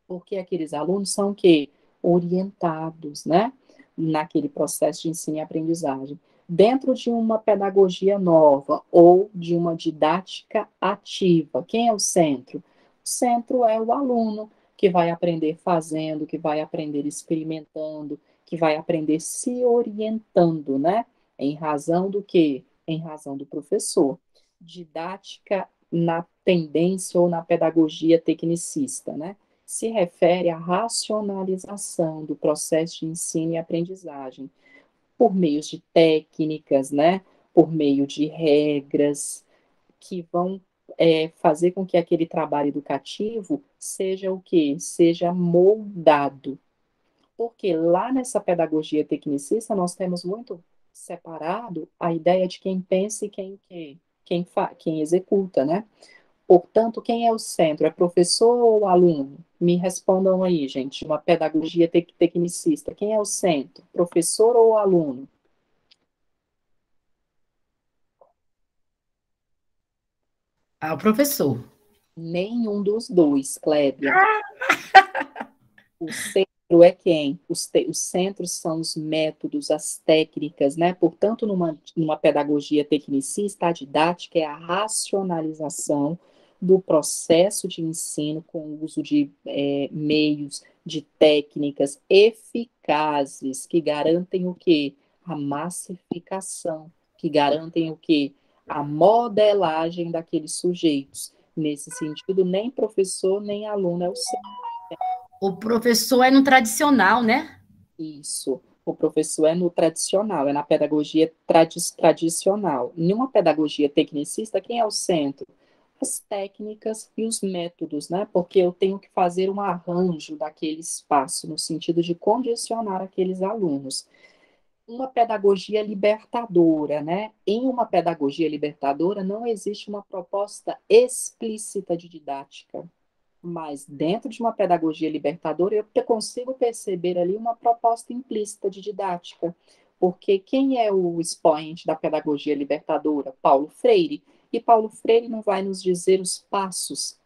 S1: Porque aqueles alunos são o quê? Orientados, né? Naquele processo de ensino e aprendizagem. Dentro de uma pedagogia nova ou de uma didática ativa, quem é o centro? O centro é o aluno, que vai aprender fazendo, que vai aprender experimentando, que vai aprender se orientando, né? Em razão do quê? Em razão do professor. Didática na tendência ou na pedagogia tecnicista, né? Se refere à racionalização do processo de ensino e aprendizagem, por meio de técnicas, né? Por meio de regras que vão fazer com que aquele trabalho educativo seja o quê? Seja moldado. Porque lá nessa pedagogia tecnicista nós temos muito separado a ideia de quem pensa e quem executa, né? Portanto, quem é o centro? É professor ou aluno? Me respondam aí, gente. Uma pedagogia tecnicista. Quem é o centro? Professor ou aluno?
S3: Ah, o professor.
S1: Nenhum dos dois, Clébia. O centro é quem? Os centros são os métodos, as técnicas, né? Portanto, numa pedagogia tecnicista, a didática é a racionalização do processo de ensino com o uso de meios, de técnicas eficazes que garantem o quê? A massificação, que garantem o quê? A modelagem daqueles sujeitos. Nesse sentido, nem professor nem aluno é o centro.
S3: O professor é no tradicional, né?
S1: Isso. O professor é no tradicional, é na pedagogia tradicional. Em uma pedagogia tecnicista, quem é o centro? As técnicas e os métodos, né? Porque eu tenho que fazer um arranjo daquele espaço, no sentido de condicionar aqueles alunos. Uma pedagogia libertadora, né? Em uma pedagogia libertadora, não existe uma proposta explícita de didática. Mas dentro de uma pedagogia libertadora, eu consigo perceber ali uma proposta implícita de didática. Porque quem é o expoente da pedagogia libertadora? Paulo Freire. E Paulo Freire não vai nos dizer os passos,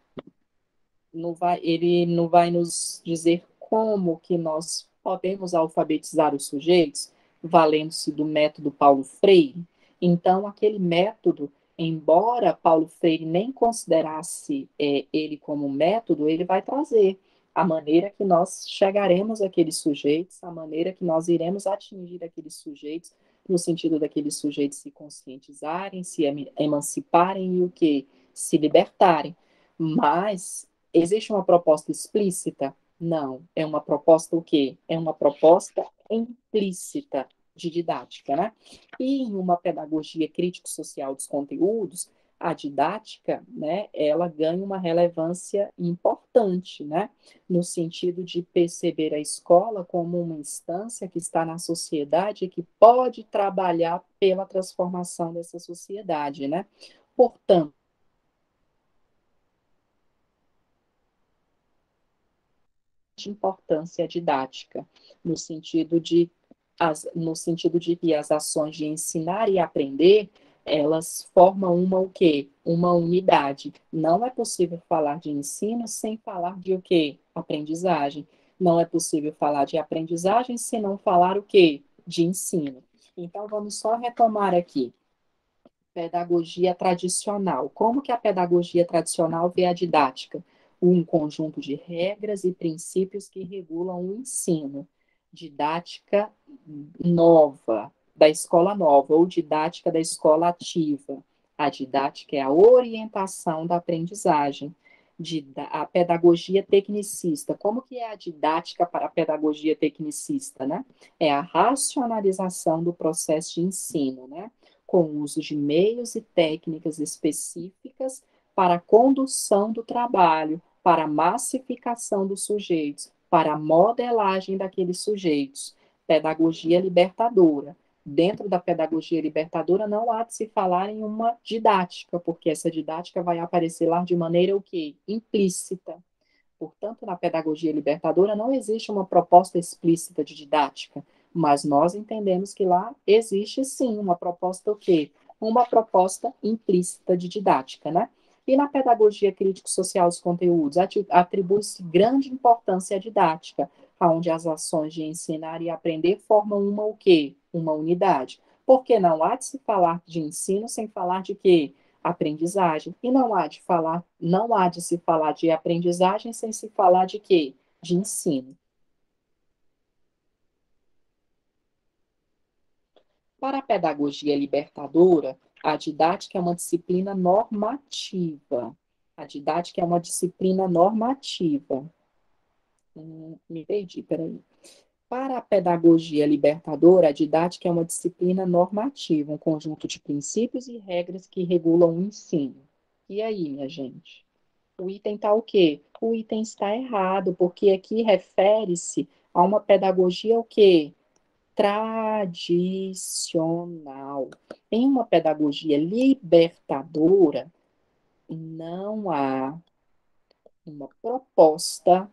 S1: ele não vai nos dizer como que nós podemos alfabetizar os sujeitos valendo-se do método Paulo Freire. Então, aquele método, embora Paulo Freire nem considerasse ele como método, ele vai trazer a maneira que nós chegaremos àqueles sujeitos, a maneira que nós iremos atingir aqueles sujeitos, no sentido daqueles sujeitos se conscientizarem, se emanciparem e o que? Se libertarem. Mas existe uma proposta explícita? Não. É uma proposta o quê? É uma proposta implícita de didática, né? E em uma pedagogia crítico-social dos conteúdos, a didática, né, ela ganha uma relevância importante, né, no sentido de perceber a escola como uma instância que está na sociedade e que pode trabalhar pela transformação dessa sociedade, né? Portanto, de importância didática, no sentido de que as ações de ensinar e aprender, elas formam uma o quê? Uma unidade. Não é possível falar de ensino sem falar de o quê? Aprendizagem. Não é possível falar de aprendizagem se não falar o quê? De ensino. Então, vamos só retomar aqui. Pedagogia tradicional. Como que a pedagogia tradicional vê a didática? Um conjunto de regras e princípios que regulam o ensino. Didática nova, da escola nova, ou didática da escola ativa. A didática é a orientação da aprendizagem. A pedagogia tecnicista. Como que é a didática para a pedagogia tecnicista, né? É a racionalização do processo de ensino, né? Com o uso de meios e técnicas específicas para a condução do trabalho, para a massificação dos sujeitos, para a modelagem daqueles sujeitos. Pedagogia libertadora. Dentro da pedagogia libertadora não há de se falar em uma didática, porque essa didática vai aparecer lá de maneira o quê? Implícita. Portanto, na pedagogia libertadora não existe uma proposta explícita de didática, mas nós entendemos que lá existe sim uma proposta o quê? Uma proposta implícita de didática, né? E na pedagogia crítico-social dos conteúdos, atribui-se grande importância à didática, onde as ações de ensinar e aprender formam uma o quê? Uma unidade. Porque não há de se falar de ensino sem falar de quê? Aprendizagem. E não há de se falar de aprendizagem sem se falar de quê? De ensino. Para a pedagogia libertadora, a didática é uma disciplina normativa. A didática é uma disciplina normativa. Me perdi, peraí. Para a pedagogia libertadora, a didática é uma disciplina normativa, um conjunto de princípios e regras que regulam o ensino. E aí, minha gente? O item está o quê? O item está errado, porque aqui refere-se a uma pedagogia o quê? Tradicional. Em uma pedagogia libertadora, não há uma proposta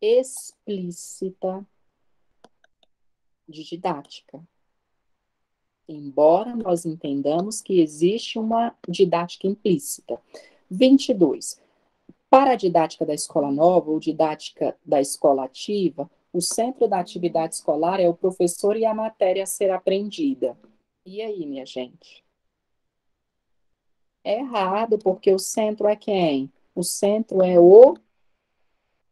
S1: explícita de didática. Embora nós entendamos que existe uma didática implícita. 22. Para a didática da escola nova ou didática da escola ativa, o centro da atividade escolar é o professor e a matéria a ser aprendida. E aí, minha gente? É errado, porque o centro é quem? O centro é o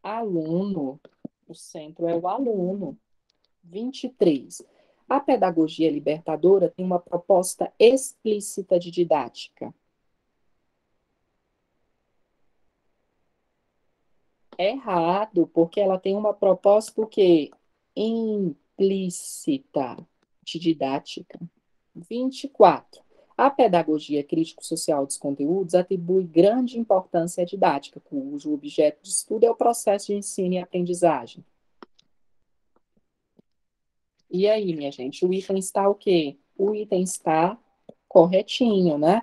S1: aluno. O centro é o aluno. 23. A pedagogia libertadora tem uma proposta explícita de didática. É errado, porque ela tem uma proposta o quê? Implícita de didática. 24. A pedagogia crítico-social dos conteúdos atribui grande importância à didática, cujo objeto de estudo é o processo de ensino e aprendizagem. E aí, minha gente, o item está o quê? O item está corretinho, né?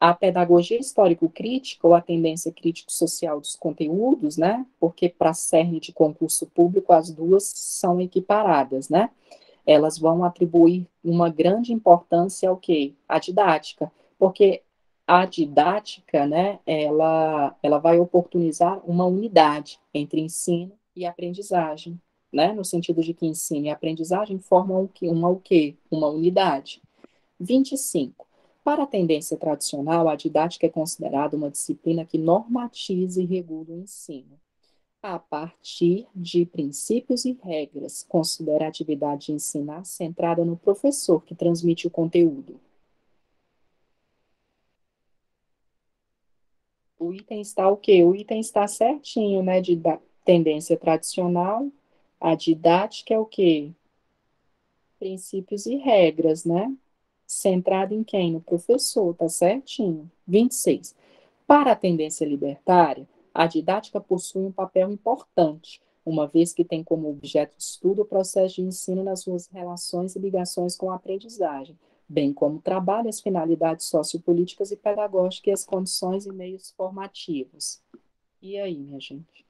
S1: A pedagogia histórico-crítica ou a tendência crítico-social dos conteúdos, né? Porque para a cerne de concurso público as duas são equiparadas, né? Elas vão atribuir uma grande importância ao quê? À didática, porque a didática, né, ela vai oportunizar uma unidade entre ensino e aprendizagem, né, no sentido de que ensino e aprendizagem formam o quê? Uma unidade. 25. Para a tendência tradicional, a didática é considerada uma disciplina que normatiza e regula o ensino. A partir de princípios e regras, considera a atividade de ensinar centrada no professor que transmite o conteúdo. O item está o quê? O item está certinho, né? De tendência tradicional, a didática é o quê? Princípios e regras, né? Centrado em quem? No professor, tá certinho. 26. Para a tendência libertária, a didática possui um papel importante, uma vez que tem como objeto de estudo o processo de ensino nas suas relações e ligações com a aprendizagem, bem como trabalha as finalidades sociopolíticas e pedagógicas e as condições e meios formativos. E aí, minha gente?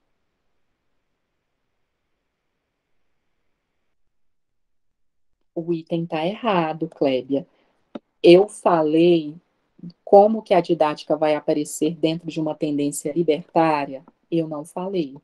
S1: O item está errado, Clébia. Eu falei como que a didática vai aparecer dentro de uma tendência libertária? Eu não falei.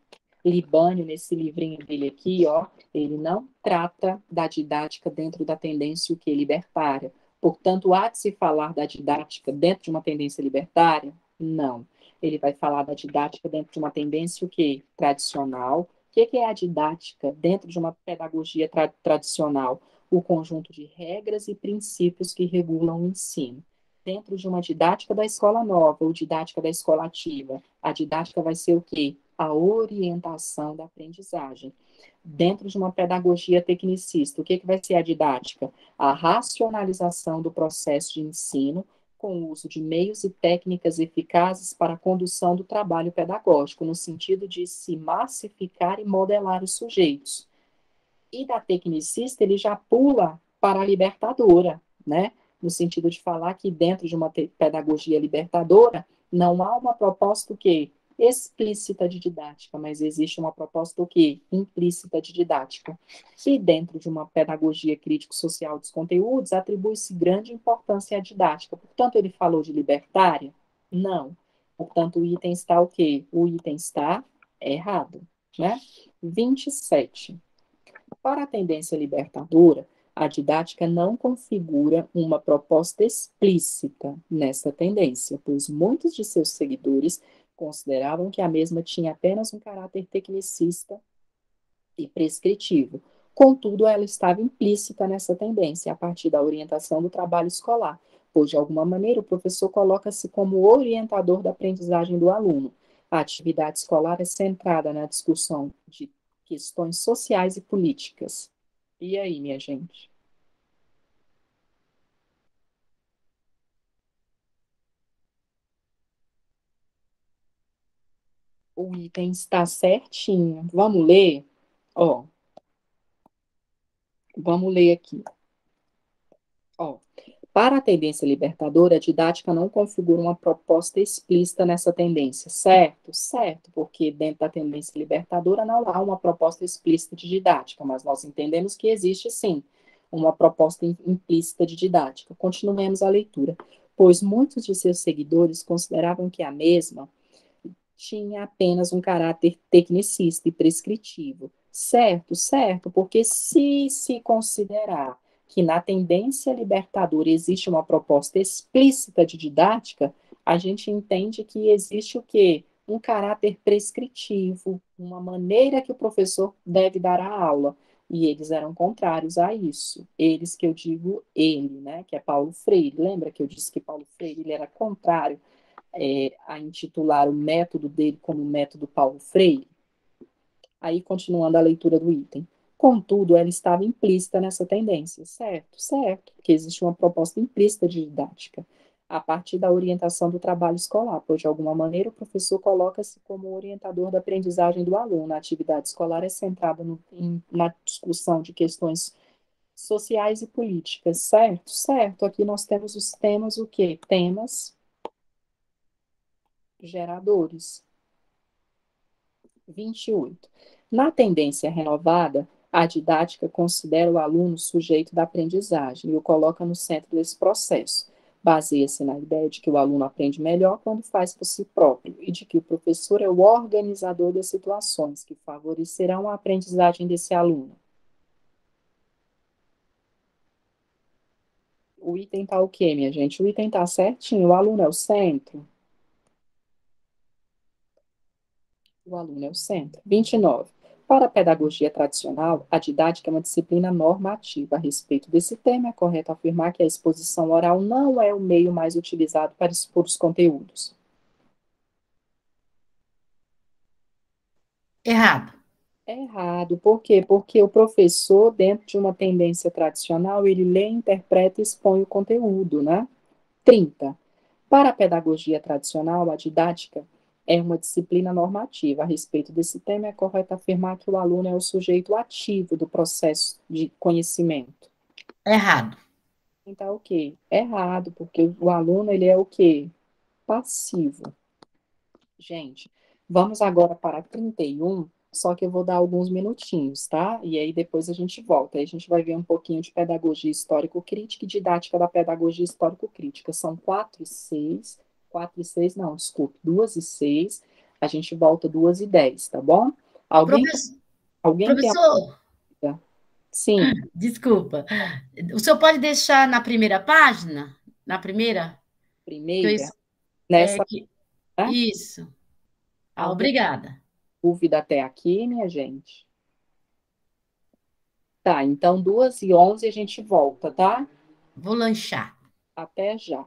S1: Libânio, nesse livrinho dele aqui, ó, ele não trata da didática dentro da tendência o que libertária. Portanto, há de se falar da didática dentro de uma tendência libertária? Não. Ele vai falar da didática dentro de uma tendência o que? Tradicional. O que é a didática dentro de uma pedagogia tradicional? O conjunto de regras e princípios que regulam o ensino dentro de uma didática da escola nova ou didática da escola ativa, a didática vai ser o quê? A orientação da aprendizagem. Dentro de uma pedagogia tecnicista, o que vai ser a didática? A racionalização do processo de ensino com o uso de meios e técnicas eficazes para a condução do trabalho pedagógico, no sentido de se massificar e modelar os sujeitos. E da tecnicista, ele já pula para a libertadora, né? No sentido de falar que dentro de uma pedagogia libertadora não há uma proposta o quê? Explícita de didática, mas existe uma proposta o quê? Implícita de didática. E dentro de uma pedagogia crítico-social dos conteúdos, atribui-se grande importância à didática. Portanto, ele falou de libertária? Não. Portanto, o item está o quê? O item está errado, né? 27. Para a tendência libertadora, a didática não configura uma proposta explícita nessa tendência, pois muitos de seus seguidores consideravam que a mesma tinha apenas um caráter tecnicista e prescritivo. Contudo, ela estava implícita nessa tendência, a partir da orientação do trabalho escolar, pois, de alguma maneira, o professor coloca-se como orientador da aprendizagem do aluno. A atividade escolar é centrada na discussão de questões sociais e políticas. E aí, minha gente? O item está certinho. Vamos ler? Ó, vamos ler aqui. Ó, para a tendência libertadora, a didática não configura uma proposta explícita nessa tendência, certo? Certo, porque dentro da tendência libertadora não há uma proposta explícita de didática, mas nós entendemos que existe sim uma proposta implícita de didática. Continuemos a leitura. Pois muitos de seus seguidores consideravam que a mesma tinha apenas um caráter tecnicista e prescritivo. Certo, certo, porque se considerar que na tendência libertadora existe uma proposta explícita de didática, a gente entende que existe o quê? Um caráter prescritivo, uma maneira que o professor deve dar a aula. E eles eram contrários a isso. Eles que eu digo ele, né? Que é Paulo Freire. Lembra que eu disse que Paulo Freire ele era contrário a intitular o método dele como método Paulo Freire? Aí, continuando a leitura do item. Contudo, ela estava implícita nessa tendência. Certo, certo, porque existe uma proposta implícita de didática, a partir da orientação do trabalho escolar, pois, de alguma maneira, o professor coloca-se como orientador da aprendizagem do aluno. A atividade escolar é centrada na discussão de questões sociais e políticas. Certo, certo. Aqui nós temos os temas, o quê? Temas geradores. 28. Na tendência renovada, a didática considera o aluno sujeito da aprendizagem e o coloca no centro desse processo. Baseia-se na ideia de que o aluno aprende melhor quando faz por si próprio e de que o professor é o organizador das situações que favorecerão a aprendizagem desse aluno. O item tá o quê, minha gente? O item tá certinho, o aluno é o centro. O aluno é o centro. 29. Para a pedagogia tradicional, a didática é uma disciplina normativa. A respeito desse tema, é correto afirmar que a exposição oral não é o meio mais utilizado para expor os conteúdos.
S3: Errado.
S1: É errado. Por quê? Porque o professor, dentro de uma tendência tradicional, ele lê, interpreta e expõe o conteúdo, né? 30. Para a pedagogia tradicional, a didática é uma disciplina normativa. A respeito desse tema, é correto afirmar que o aluno é o sujeito ativo do processo de conhecimento.
S3: Errado.
S1: Então, o quê? Errado, porque o aluno, ele é o quê? Passivo. Gente, vamos agora para 31, só que eu vou dar alguns minutinhos, tá? E aí depois a gente volta. Aí a gente vai ver um pouquinho de pedagogia histórico-crítica e didática da pedagogia histórico-crítica. São 4 e 6. 4 e 6, não, desculpe, 2 e 6. A gente volta 2 e 10, tá bom? Alguém,
S3: Professor,
S1: alguém tem a
S3: professor,
S1: dúvida? Sim,
S3: desculpa. O senhor pode deixar na primeira página? Na primeira? Que eu,
S1: primeira, nessa, né?
S3: isso. Ah,
S1: Alguém
S3: obrigada.
S1: tem dúvida até aqui, minha gente? Tá, então 2 e 11 a gente volta, tá?
S3: Vou lanchar.
S1: Até já.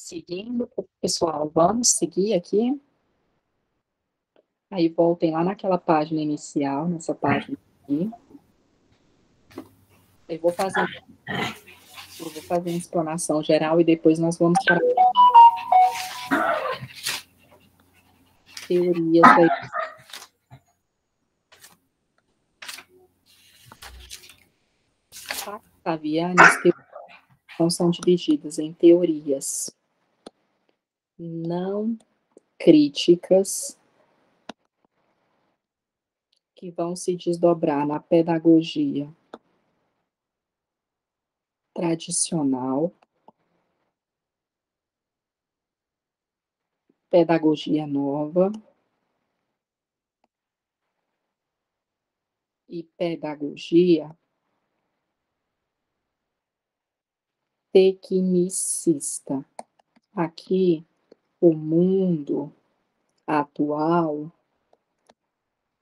S1: Seguindo, pessoal, vamos seguir aqui. Aí voltem lá naquela página inicial, nessa página aqui. Eu vou fazer uma explanação geral e depois nós vamos para teorias da Saviani. As teorias são divididas em teorias não críticas, que vão se desdobrar na pedagogia tradicional, pedagogia nova e pedagogia tecnicista. Aqui, o mundo atual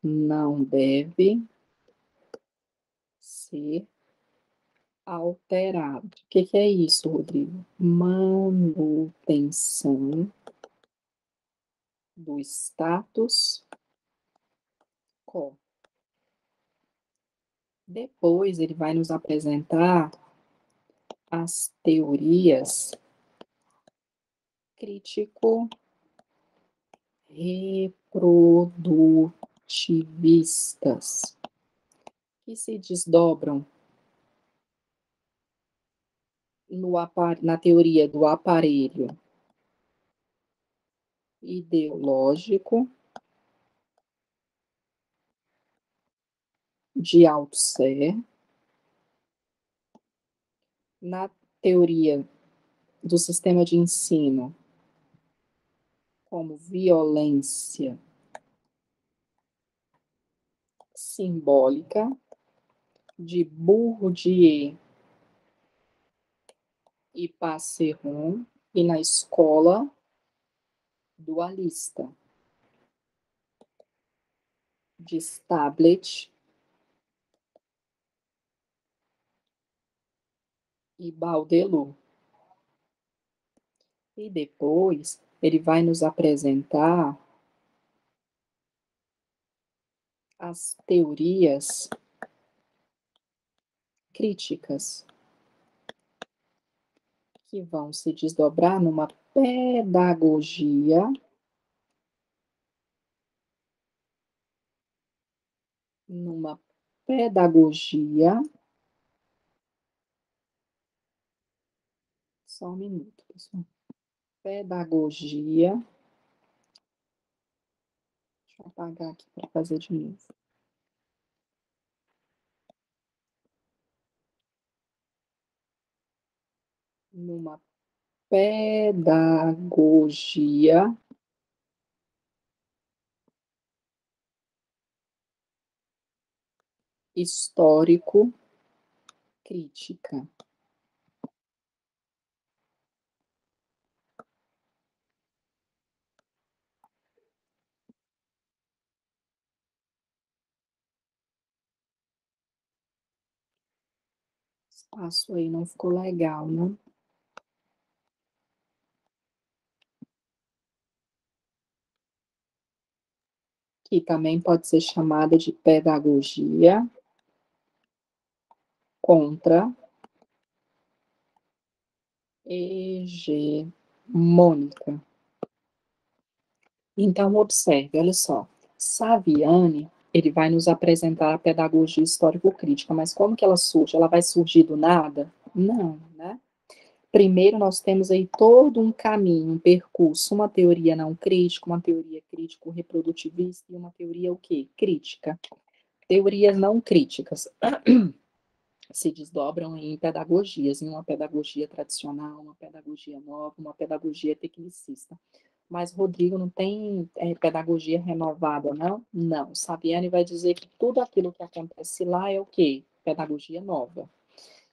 S1: não deve ser alterado. O que é isso, Rodrigo? Manutenção do status quo. Depois ele vai nos apresentar as teorias crítico-reprodutivistas, que se desdobram na teoria do aparelho ideológico, de Althusser, na teoria do sistema de ensino como violência simbólica, de Bourdieu e Passeron, e na escola dualista, de Stablet e Baudelot. E depois ele vai nos apresentar as teorias críticas, que vão se desdobrar numa pedagogia só um minuto, pessoal. Pedagogia, deixa eu apagar aqui para fazer de novo. Numa pedagogia histórico-crítica. Espaço aí não ficou legal, né? Que também pode ser chamada de pedagogia contra hegemônica. Então, observe, olha só, Saviani, ele vai nos apresentar a pedagogia histórico-crítica, mas como que ela surge? Ela vai surgir do nada? Não, né? Primeiro, nós temos aí todo um caminho, um percurso, uma teoria não crítica, uma teoria crítico-reprodutivista e uma teoria o quê? Crítica. Teorias não críticas se desdobram em pedagogias, em uma pedagogia tradicional, uma pedagogia nova, uma pedagogia tecnicista. Mas Rodrigo não tem pedagogia renovada, não? Não. Saviani vai dizer que tudo aquilo que acontece lá é o quê? Pedagogia nova.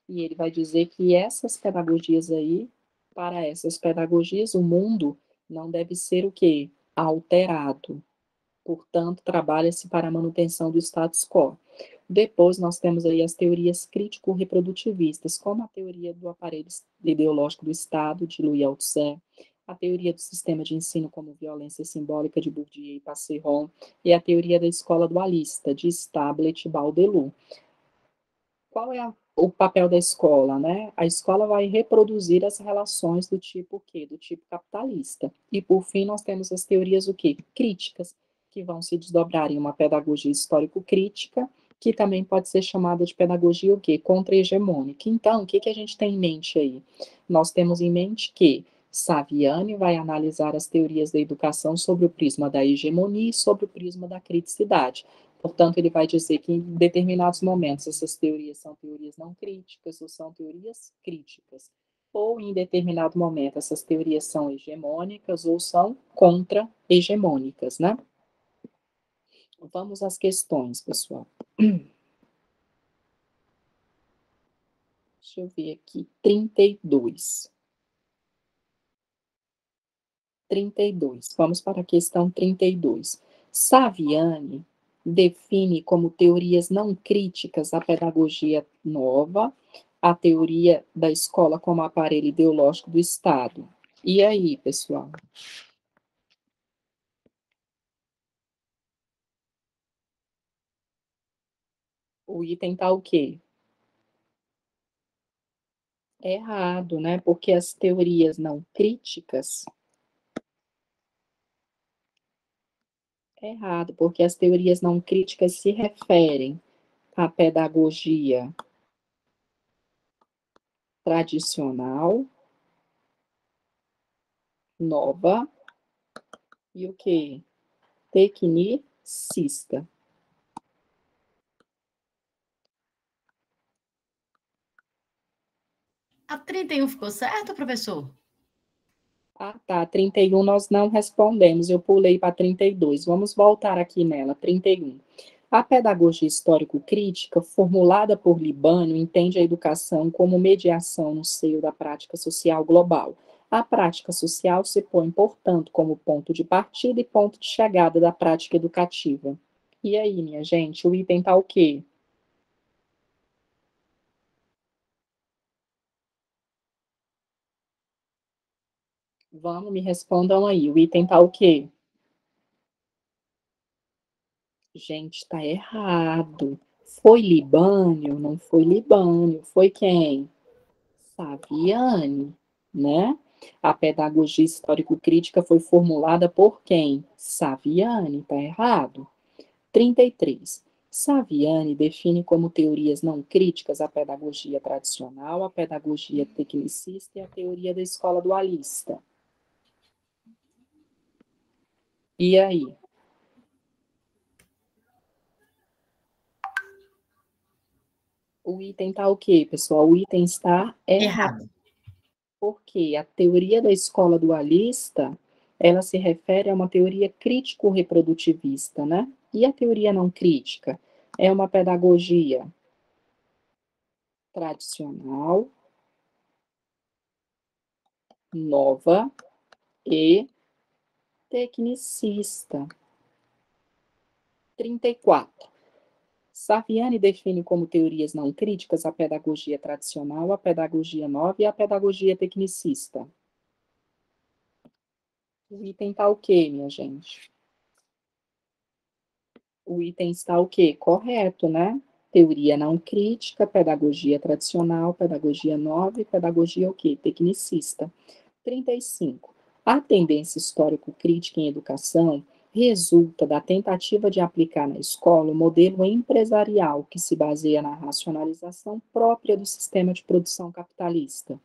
S1: E ele vai dizer que essas pedagogias aí, para essas pedagogias, o mundo não deve ser o quê? Alterado. Portanto, trabalha-se para a manutenção do status quo. Depois nós temos aí as teorias crítico-reprodutivistas, como a teoria do aparelho ideológico do Estado, de Louis Althusser, a teoria do sistema de ensino como violência simbólica, de Bourdieu e Passeron, e a teoria da escola dualista, de Stablet e Baudelot. Qual é o papel da escola, né? A escola vai reproduzir as relações do tipo o quê? Do tipo capitalista. E por fim nós temos as teorias o quê? Críticas, que vão se desdobrar em uma pedagogia histórico-crítica, que também pode ser chamada de pedagogia o quê? Contra-hegemônica. Então, o que que a gente tem em mente aí? Nós temos em mente que Saviani vai analisar as teorias da educação sobre o prisma da hegemonia e sobre o prisma da criticidade. Portanto, ele vai dizer que em determinados momentos essas teorias são teorias não críticas ou são teorias críticas. Ou em determinado momento essas teorias são hegemônicas ou são contra-hegemônicas, né? Vamos às questões, pessoal. Deixa eu ver aqui, 32. 32. Vamos para a questão 32. Saviani define como teorias não críticas a pedagogia nova, a teoria da escola como aparelho ideológico do Estado. E aí, pessoal? O item tá o quê? Errado, né? Porque as teorias não críticas. Errado, porque as teorias não críticas se referem à pedagogia tradicional, nova e o quê? Tecnicista.
S3: A 31 ficou certo, professor?
S1: Ah, tá. 31 nós não respondemos. Eu pulei para 32. Vamos voltar aqui nela. 31. A pedagogia histórico-crítica, formulada por Libânio, entende a educação como mediação no seio da prática social global. A prática social se põe, portanto, como ponto de partida e ponto de chegada da prática educativa. E aí, minha gente, o item tá o quê? Vamos, me respondam aí. O item tá o quê? Gente, tá errado. Foi Libânio? Não foi Libânio. Foi quem? Saviani, né? A pedagogia histórico-crítica foi formulada por quem? Saviani, tá errado. 33. Saviani define como teorias não críticas a pedagogia tradicional, a pedagogia tecnicista e a teoria da escola dualista. E aí? O item tá o quê, pessoal? O item está errado.
S3: Errado.
S1: Porque a teoria da escola dualista, ela se refere a uma teoria crítico-reprodutivista, né? E a teoria não crítica é uma pedagogia tradicional, nova e tecnicista. 34. Saviani define como teorias não críticas a pedagogia tradicional, a pedagogia nova e a pedagogia tecnicista. O item está o quê, minha gente? O item está o quê? Correto, né? Teoria não crítica, pedagogia tradicional, pedagogia nova e pedagogia o quê? Tecnicista. 35. A tendência histórico-crítica em educação resulta da tentativa de aplicar na escola o modelo empresarial que se baseia na racionalização própria do sistema de produção capitalista.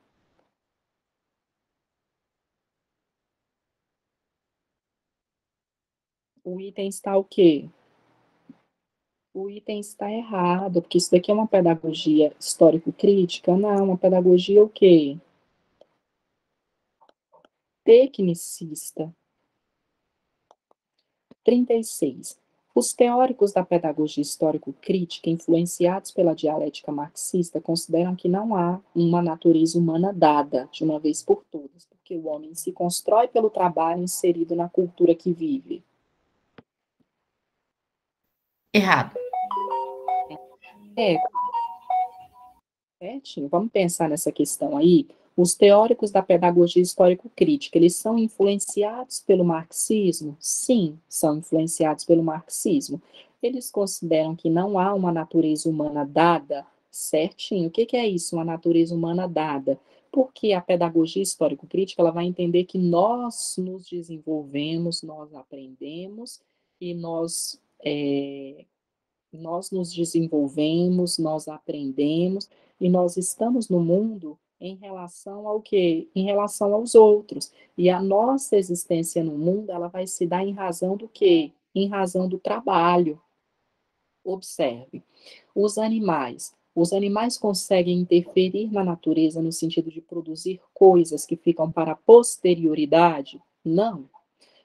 S1: O item está o quê? O item está errado, porque isso daqui é uma pedagogia histórico-crítica? Não, uma pedagogia o quê? Tecnicista. 36. Os teóricos da pedagogia histórico-crítica, influenciados pela dialética marxista, consideram que não há uma natureza humana dada, de uma vez por todas, porque o homem se constrói pelo trabalho inserido na cultura que vive.
S3: Errado.
S1: É, certinho. Vamos pensar nessa questão aí. Os teóricos da pedagogia histórico-crítica, eles são influenciados pelo marxismo? Sim, são influenciados pelo marxismo. Eles consideram que não há uma natureza humana dada? Certinho. O que é isso, uma natureza humana dada? Porque a pedagogia histórico-crítica, ela vai entender que nós nos desenvolvemos, nós aprendemos e nós nos desenvolvemos, nós aprendemos e nós estamos no mundo em relação ao quê? Em relação aos outros. E a nossa existência no mundo, ela vai se dar em razão do quê? Em razão do trabalho. Observe, os animais conseguem interferir na natureza no sentido de produzir coisas que ficam para a posterioridade? Não.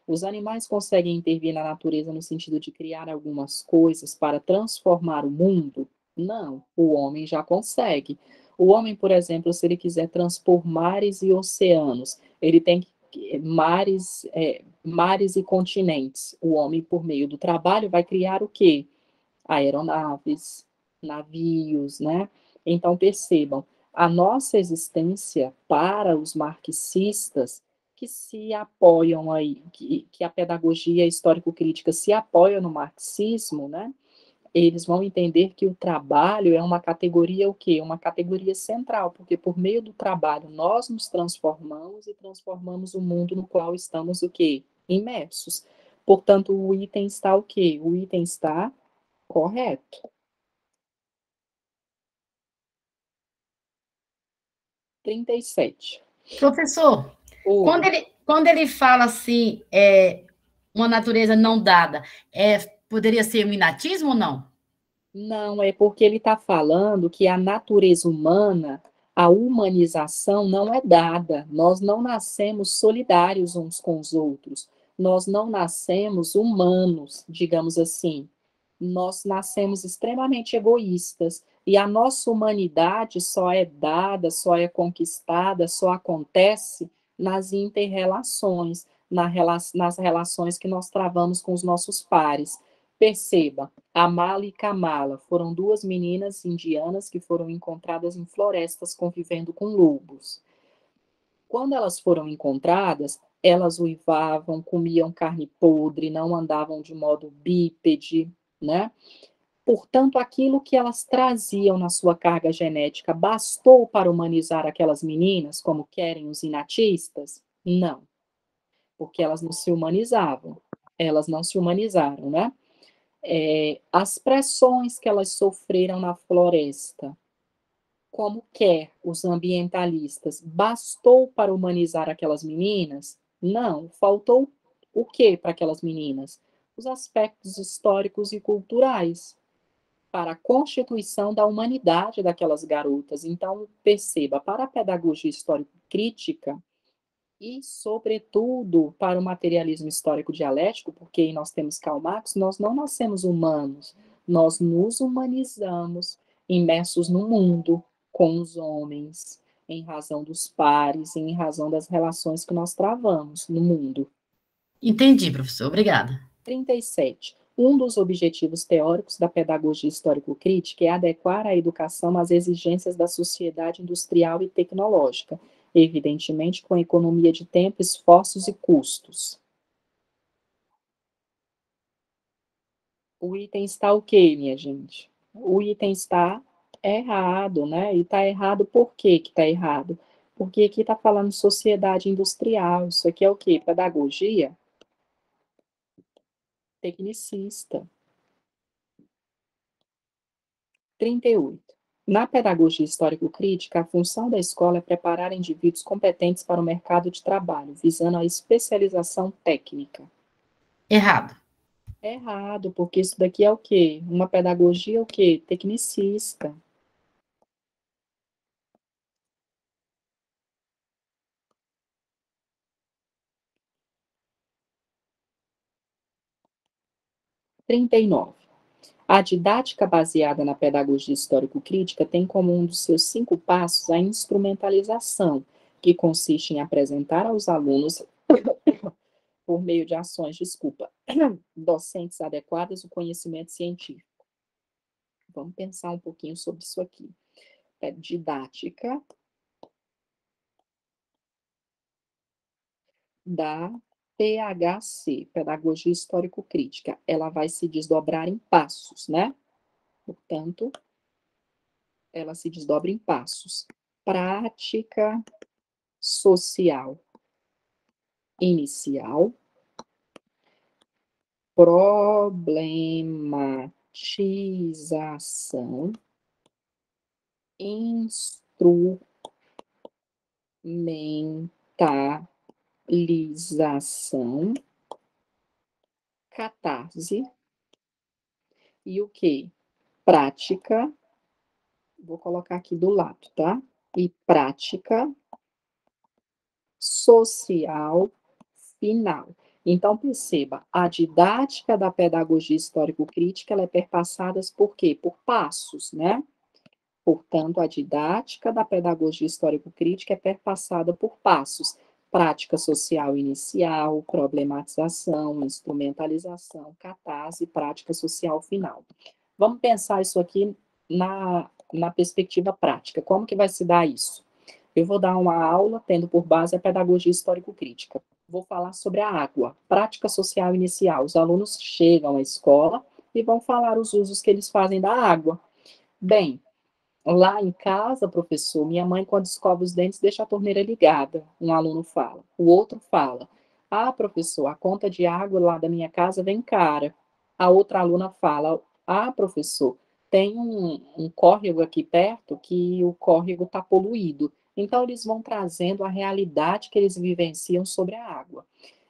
S1: Os animais conseguem intervir na natureza no sentido de criar algumas coisas para transformar o mundo? Não, o homem já consegue. O homem, por exemplo, se ele quiser transpor mares e oceanos, ele tem mares e continentes. O homem, por meio do trabalho, vai criar o quê? Aeronaves, navios, né? Então, percebam, a nossa existência para os marxistas que se apoiam aí, que a pedagogia histórico-crítica se apoia no marxismo, né? Eles vão entender que o trabalho é uma categoria o quê? Uma categoria central, porque por meio do trabalho nós nos transformamos e transformamos o mundo no qual estamos o quê? Imersos. Portanto, o item está o quê? O item está correto. 37.
S3: Professor,
S1: Oi.
S3: quando ele fala assim, uma natureza não dada, poderia ser um inatismo ou não?
S1: Não, é porque ele está falando que a natureza humana, a humanização não é dada. Nós não nascemos solidários uns com os outros. Nós não nascemos humanos, digamos assim. Nós nascemos extremamente egoístas. E a nossa humanidade só é dada, só é conquistada, só acontece nas interrelações, nas relações que nós travamos com os nossos pares. Perceba, Amala e Kamala foram duas meninas indianas que foram encontradas em florestas convivendo com lobos. Quando elas foram encontradas, elas uivavam, comiam carne podre, não andavam de modo bípede, né? Portanto, aquilo que elas traziam na sua carga genética bastou para humanizar aquelas meninas, como querem os inatistas? Não, porque elas não se humanizavam. Elas não se humanizaram, né? As pressões que elas sofreram na floresta, como quer os ambientalistas, bastou para humanizar aquelas meninas? Não, faltou o que para aquelas meninas? Os aspectos históricos e culturais para a constituição da humanidade daquelas garotas. Então, perceba, para a pedagogia histórico-crítica, e, sobretudo, para o materialismo histórico dialético, porque aí nós temos Karl Marx, nós não nascemos humanos, nós nos humanizamos, imersos no mundo, com os homens, em razão dos pares, em razão das relações que nós travamos no mundo.
S3: Entendi, professor. Obrigada.
S1: 37. Um dos objetivos teóricos da pedagogia histórico-crítica é adequar a educação às exigências da sociedade industrial e tecnológica, evidentemente com economia de tempo, esforços e custos. O item está o quê, minha gente? O item está errado, né? E está errado por quê que está errado? Porque aqui está falando sociedade industrial, isso aqui é o quê? Pedagogia tecnicista. 38. Na pedagogia histórico-crítica, a função da escola é preparar indivíduos competentes para o mercado de trabalho, visando a especialização técnica.
S3: Errado.
S1: Errado, porque isso daqui é o quê? Uma pedagogia o quê? Tecnicista. – 39. A didática baseada na pedagogia histórico-crítica tem como um dos seus 5 passos a instrumentalização, que consiste em apresentar aos alunos por meio de ações, docentes adequadas, o conhecimento científico. Vamos pensar um pouquinho sobre isso aqui. Didática da PHC, Pedagogia Histórico-Crítica. Ela vai se desdobrar em passos, né? Portanto, ela se desdobra em passos. Prática social inicial, problematização, instrumentalização, catarse e o que? Prática, vou colocar aqui do lado, tá? E prática social final. Então, perceba, a didática da pedagogia histórico-crítica, ela é perpassada por quê? Por passos, né? Portanto, a didática da pedagogia histórico-crítica é perpassada por passos. Prática social inicial, problematização, instrumentalização, catarse, prática social final. Vamos pensar isso aqui na perspectiva prática. Como que vai se dar isso? Eu vou dar uma aula tendo por base a pedagogia histórico-crítica. Vou falar sobre a água, prática social inicial. Os alunos chegam à escola e vão falar os usos que eles fazem da água. Bem, lá em casa, professor, minha mãe, quando escova os dentes, deixa a torneira ligada. Um aluno fala. O outro fala: ah, professor, a conta de água lá da minha casa vem cara. A outra aluna fala: ah, professor, tem um córrego aqui perto que o córrego está poluído. Então, eles vão trazendo a realidade que eles vivenciam sobre a água.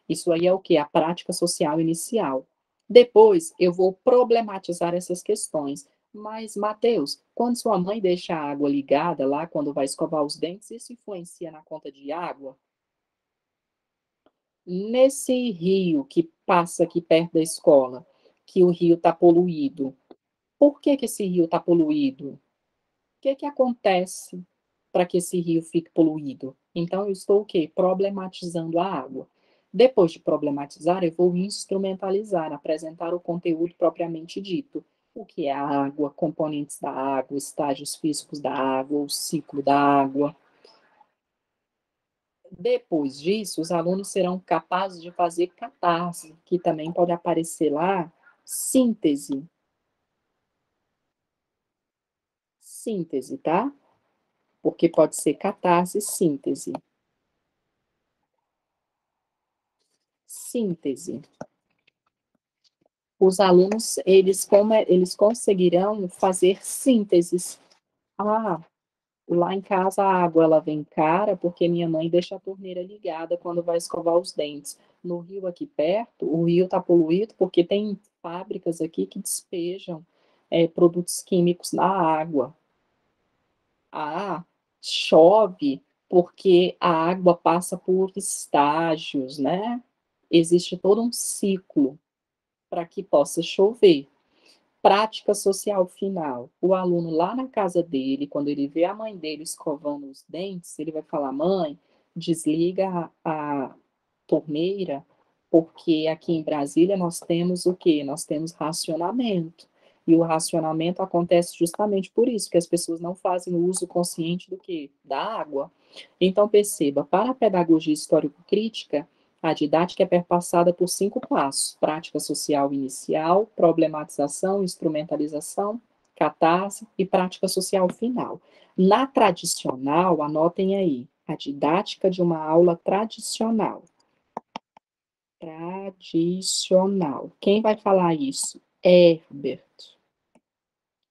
S1: Isso aí é o que? A prática social inicial. Depois, eu vou problematizar essas questões. Mas, Mateus, quando sua mãe deixa a água ligada lá, quando vai escovar os dentes, isso influencia na conta de água? Nesse rio que passa aqui perto da escola, que o rio está poluído, por que esse rio está poluído? O que acontece para que esse rio fique poluído? Então, eu estou o quê? Problematizando a água. Depois de problematizar, eu vou instrumentalizar, apresentar o conteúdo propriamente dito. O que é a água, componentes da água, estágios físicos da água, o ciclo da água. Depois disso, os alunos serão capazes de fazer catarse, que também pode aparecer lá, síntese. Síntese, tá? Porque pode ser catarse, síntese. Síntese. Os alunos, eles conseguirão fazer sínteses. Ah, lá em casa a água ela vem cara porque minha mãe deixa a torneira ligada quando vai escovar os dentes. No rio aqui perto, o rio está poluído porque tem fábricas aqui que despejam produtos químicos na água. Ah, chove porque a água passa por estágios, né? Existe todo um ciclo para que possa chover. Prática social final. O aluno lá na casa dele, quando ele vê a mãe dele escovando os dentes, ele vai falar: mãe, desliga a torneira, porque aqui em Brasília nós temos o quê? Nós temos racionamento. E o racionamento acontece justamente por isso, que as pessoas não fazem o uso consciente do quê? Da água. Então, perceba, para a pedagogia histórico-crítica, a didática é perpassada por 5 passos: prática social inicial, problematização, instrumentalização, catarse e prática social final. Na tradicional, anotem aí, a didática de uma aula tradicional. Tradicional. Quem vai falar isso? Herbert.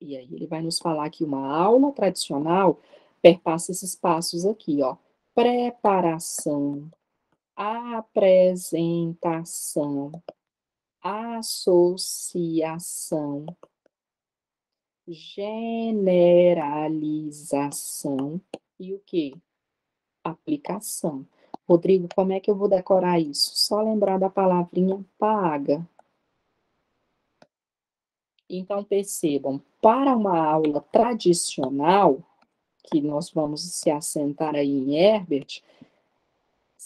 S1: E aí ele vai nos falar que uma aula tradicional perpassa esses passos aqui, ó. Preparação, apresentação, associação, generalização e o que? Aplicação. Rodrigo, como é que eu vou decorar isso? Só lembrar da palavrinha paga. Então, percebam, para uma aula tradicional, que nós vamos se assentar aí em Herbert,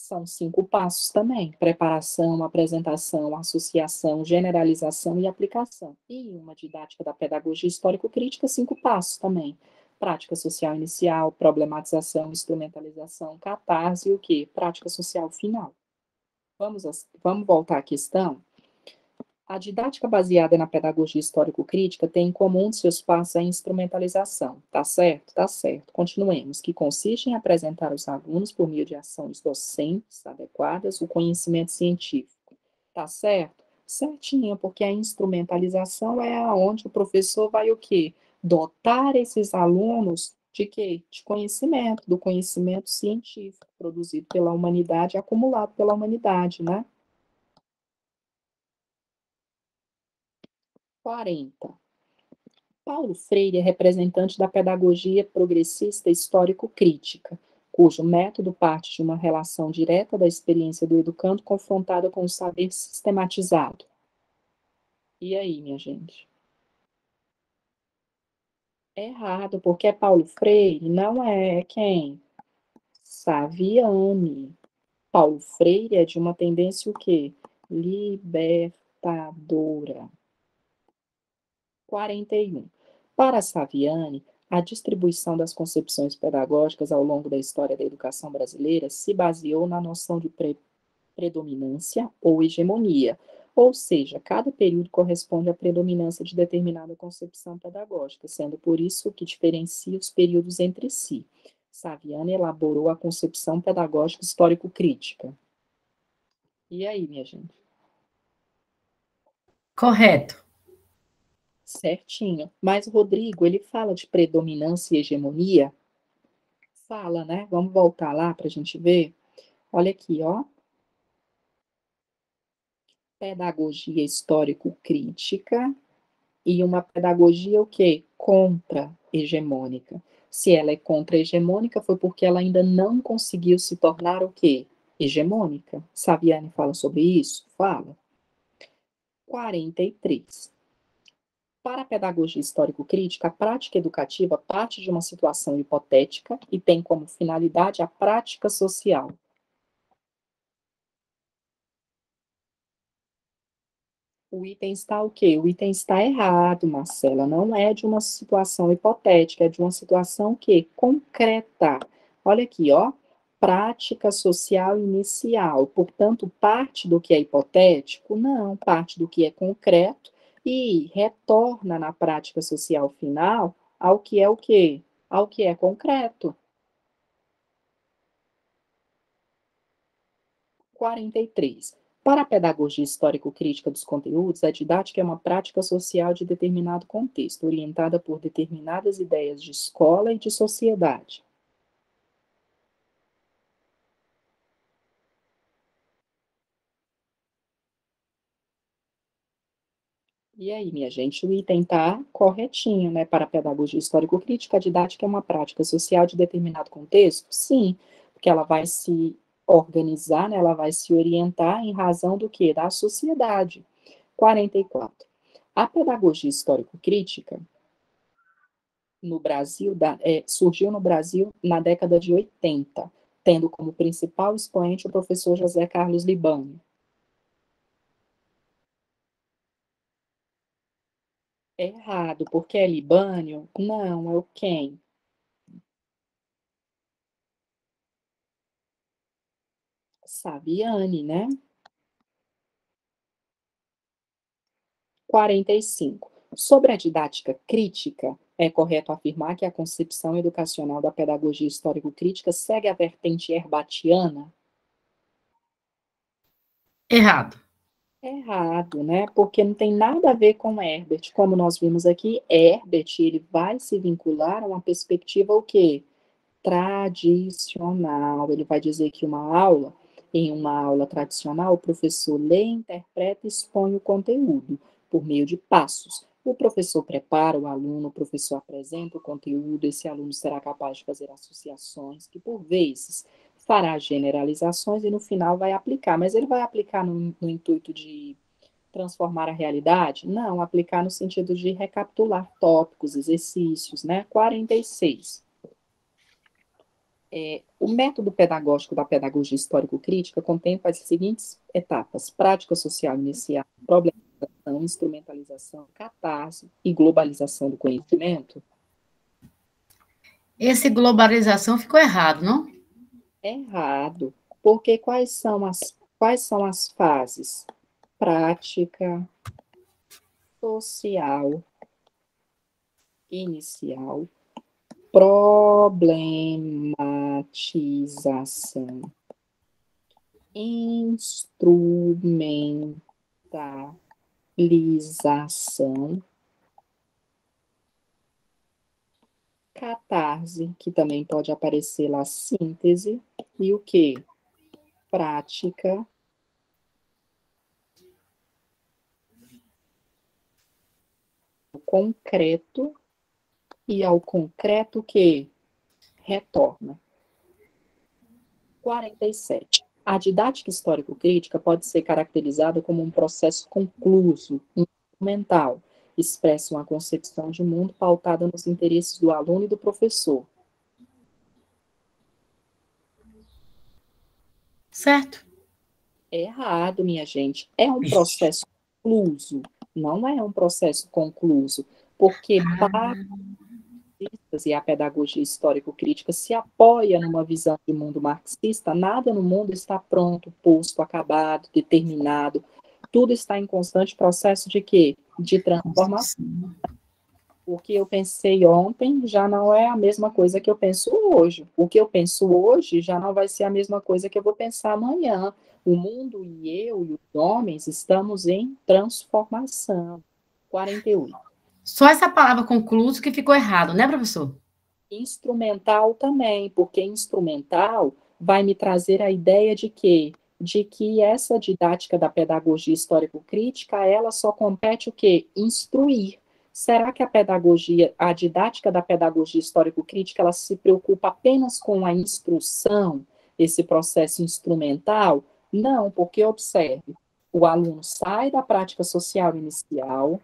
S1: São 5 passos também: preparação, apresentação, associação, generalização e aplicação. E uma didática da pedagogia histórico-crítica, 5 passos também: prática social inicial, problematização, instrumentalização, catarse e o quê? Prática social final. Vamos voltar à questão? A didática baseada na pedagogia histórico-crítica tem em comum de seus passos a instrumentalização. Tá certo? Tá certo. Continuemos, que consiste em apresentar aos alunos, por meio de ações docentes adequadas, o conhecimento científico. Tá certo? Certinho, porque a instrumentalização é aonde o professor vai o quê? Dotar esses alunos de quê? De conhecimento, do conhecimento científico produzido pela humanidade, acumulado pela humanidade, né? 40. Paulo Freire é representante da pedagogia progressista histórico-crítica, cujo método parte de uma relação direta da experiência do educando confrontada com o saber sistematizado. E aí, minha gente? Errado, porque é Paulo Freire, não é quem? Saviani. Paulo Freire é de uma tendência o quê? Libertadora. 41. Para Saviani, a distribuição das concepções pedagógicas ao longo da história da educação brasileira se baseou na noção de predominância ou hegemonia, ou seja, cada período corresponde à predominância de determinada concepção pedagógica, sendo por isso que diferencia os períodos entre si. Saviani elaborou a concepção pedagógica histórico-crítica. E aí, minha gente?
S3: Correto.
S1: Certinho. Mas Rodrigo, ele fala de predominância e hegemonia? Fala, né? Vamos voltar lá para a gente ver. Olha aqui, ó. Pedagogia histórico-crítica e uma pedagogia o quê? Contra-hegemônica. Se ela é contra-hegemônica, foi porque ela ainda não conseguiu se tornar o quê? Hegemônica. Saviani fala sobre isso? Fala. 43. Para a pedagogia histórico-crítica, a prática educativa parte de uma situação hipotética e tem como finalidade a prática social. O item está o quê? O item está errado, Marcela. Não é de uma situação hipotética, é de uma situação o quê? Concreta. Olha aqui, ó. Prática social inicial. Portanto, parte do que é hipotético? Não, parte do que é concreto e retorna na prática social final ao que é o quê? Ao que é concreto. 43. Para a pedagogia histórico-crítica dos conteúdos, a didática é uma prática social de determinado contexto, orientada por determinadas ideias de escola e de sociedade. E aí, minha gente, o item está corretinho, né? Para a pedagogia histórico-crítica, a didática é uma prática social de determinado contexto? Sim, porque ela vai se organizar, né? Ela vai se orientar em razão do quê? Da sociedade. 44. A pedagogia histórico-crítica no Brasil, surgiu no Brasil na década de 80, tendo como principal expoente o professor José Carlos Libânio. Errado, porque é Libânio? Não, é o quem? Saviani, né? 45. Sobre a didática crítica, é correto afirmar que a concepção educacional da pedagogia histórico-crítica segue a vertente herbatiana?
S3: Errado.
S1: Errado, né? Porque não tem nada a ver com Herbert. Como nós vimos aqui, Herbert, ele vai se vincular a uma perspectiva o quê? Tradicional. Ele vai dizer que em uma aula tradicional, o professor lê, interpreta e expõe o conteúdo por meio de passos. O professor prepara o aluno, o professor apresenta o conteúdo, esse aluno será capaz de fazer associações, que por vezes fará generalizações e no final vai aplicar. Mas ele vai aplicar no intuito de transformar a realidade? Não, aplicar no sentido de recapitular tópicos, exercícios, né? 46. O método pedagógico da pedagogia histórico-crítica contempla as seguintes etapas: prática social inicial, problematização, instrumentalização, catarse e globalização do conhecimento.
S3: Esse globalização ficou errado, não?
S1: Errado, porque quais são as fases? Prática social inicial, problematização, instrumentalização, catarse, que também pode aparecer lá, síntese, e o quê? Prática concreto, e ao concreto que retorna. 47. A didática histórico-crítica pode ser caracterizada como um processo concluso, instrumental, expressa uma concepção de mundo pautada nos interesses do aluno e do professor.
S3: Certo.
S1: Errado, minha gente. É um processo concluso, não é um processo concluso, porque e a pedagogia histórico-crítica se apoia numa visão de mundo marxista. Nada no mundo está pronto, posto, acabado, determinado. Tudo está em constante processo de quê? De transformação. O que eu pensei ontem já não é a mesma coisa que eu penso hoje. O que eu penso hoje já não vai ser a mesma coisa que eu vou pensar amanhã. O mundo e eu e os homens estamos em transformação. 48.
S3: Só essa palavra concluso que ficou errado, né, professor?
S1: Instrumental também, porque instrumental vai me trazer a ideia de quê? De que essa didática da pedagogia histórico-crítica, ela só compete o quê? Instruir. Será que a didática da pedagogia histórico-crítica, ela se preocupa apenas com a instrução, esse processo instrumental? Não, porque observe, o aluno sai da prática social inicial,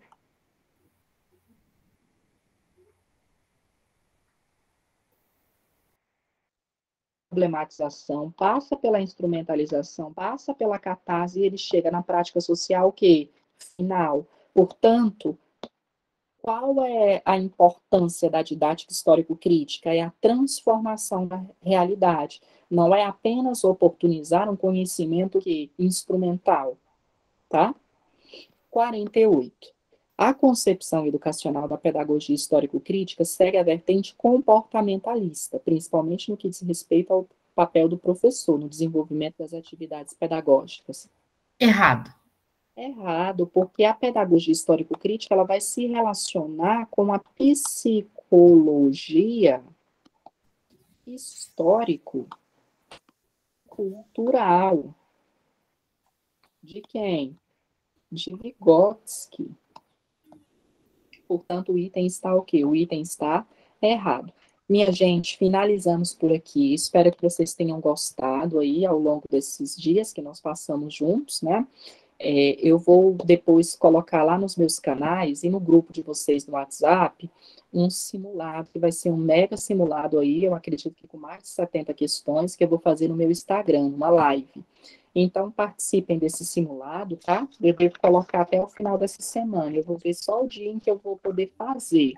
S1: problematização, passa pela instrumentalização, passa pela catarse e ele chega na prática social o quê? Final. Portanto, qual é a importância da didática histórico-crítica? É a transformação da realidade. Não é apenas oportunizar um conhecimento que instrumental, tá? 48. A concepção educacional da pedagogia histórico-crítica segue a vertente comportamentalista, principalmente no que diz respeito ao papel do professor no desenvolvimento das atividades pedagógicas.
S3: Errado.
S1: Errado, porque a pedagogia histórico-crítica ela vai se relacionar com a psicologia histórico-cultural. De quem? De Vygotsky. Portanto, o item está o quê? O item está errado. Minha gente, finalizamos por aqui. Espero que vocês tenham gostado aí ao longo desses dias que nós passamos juntos, né? Eu vou depois colocar lá nos meus canais e no grupo de vocês no WhatsApp um simulado, que vai ser um mega simulado aí, eu acredito que com mais de 70 questões, que eu vou fazer no meu Instagram, uma live. Então, participem desse simulado, tá? Eu devo colocar até o final dessa semana. Eu vou ver só o dia em que eu vou poder fazer.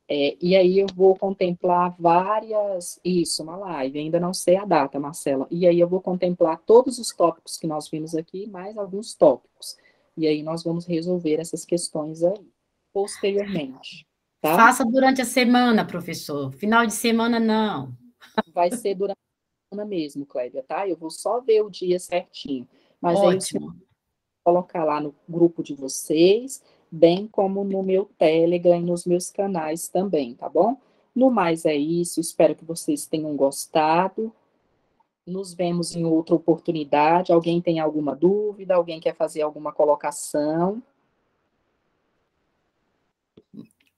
S1: E aí eu vou contemplar várias. Isso, uma live. Ainda não sei a data, Marcela. E aí eu vou contemplar todos os tópicos que nós vimos aqui, mais alguns tópicos. E aí nós vamos resolver essas questões aí, posteriormente. Tá?
S3: Faça durante a semana, professor. Final de semana, não.
S1: Vai ser durante a semana mesmo, Clélia, tá? Eu vou só ver o dia certinho. Mas aí você
S3: Ótimo.
S1: colocar lá no grupo de vocês, bem como no meu Telegram e nos meus canais também, tá bom? No mais é isso, espero que vocês tenham gostado. Nos vemos em outra oportunidade. Alguém tem alguma dúvida? Alguém quer fazer alguma colocação?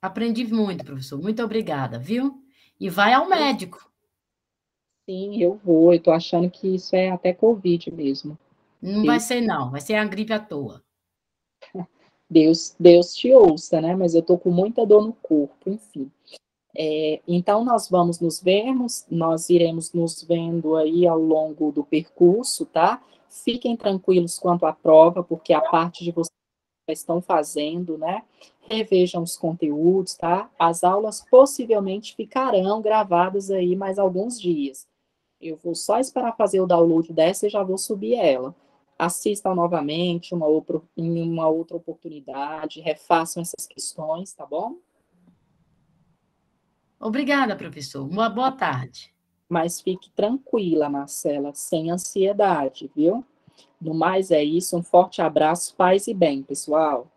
S3: Aprendi muito, professor. Muito obrigada, viu? E vai ao médico.
S1: Sim, eu vou. Eu tô achando que isso é até Covid mesmo.
S3: Não vai
S1: Deus,
S3: ser, não. Vai ser a gripe à toa.
S1: Deus te ouça, né? Mas eu tô com muita dor no corpo, enfim. Então, nós vamos nos vermos, nós iremos nos vendo aí ao longo do percurso, tá? Fiquem tranquilos quanto à prova, porque a parte de vocês já estão fazendo, né? Revejam os conteúdos, tá? As aulas possivelmente ficarão gravadas aí mais alguns dias. Eu vou só esperar fazer o download dessa e já vou subir ela. Assistam novamente em uma outra oportunidade, refaçam essas questões, tá bom?
S3: Obrigada, professor. Uma boa tarde.
S1: Mas fique tranquila, Marcela, sem ansiedade, viu? No mais é isso, um forte abraço, paz e bem, pessoal.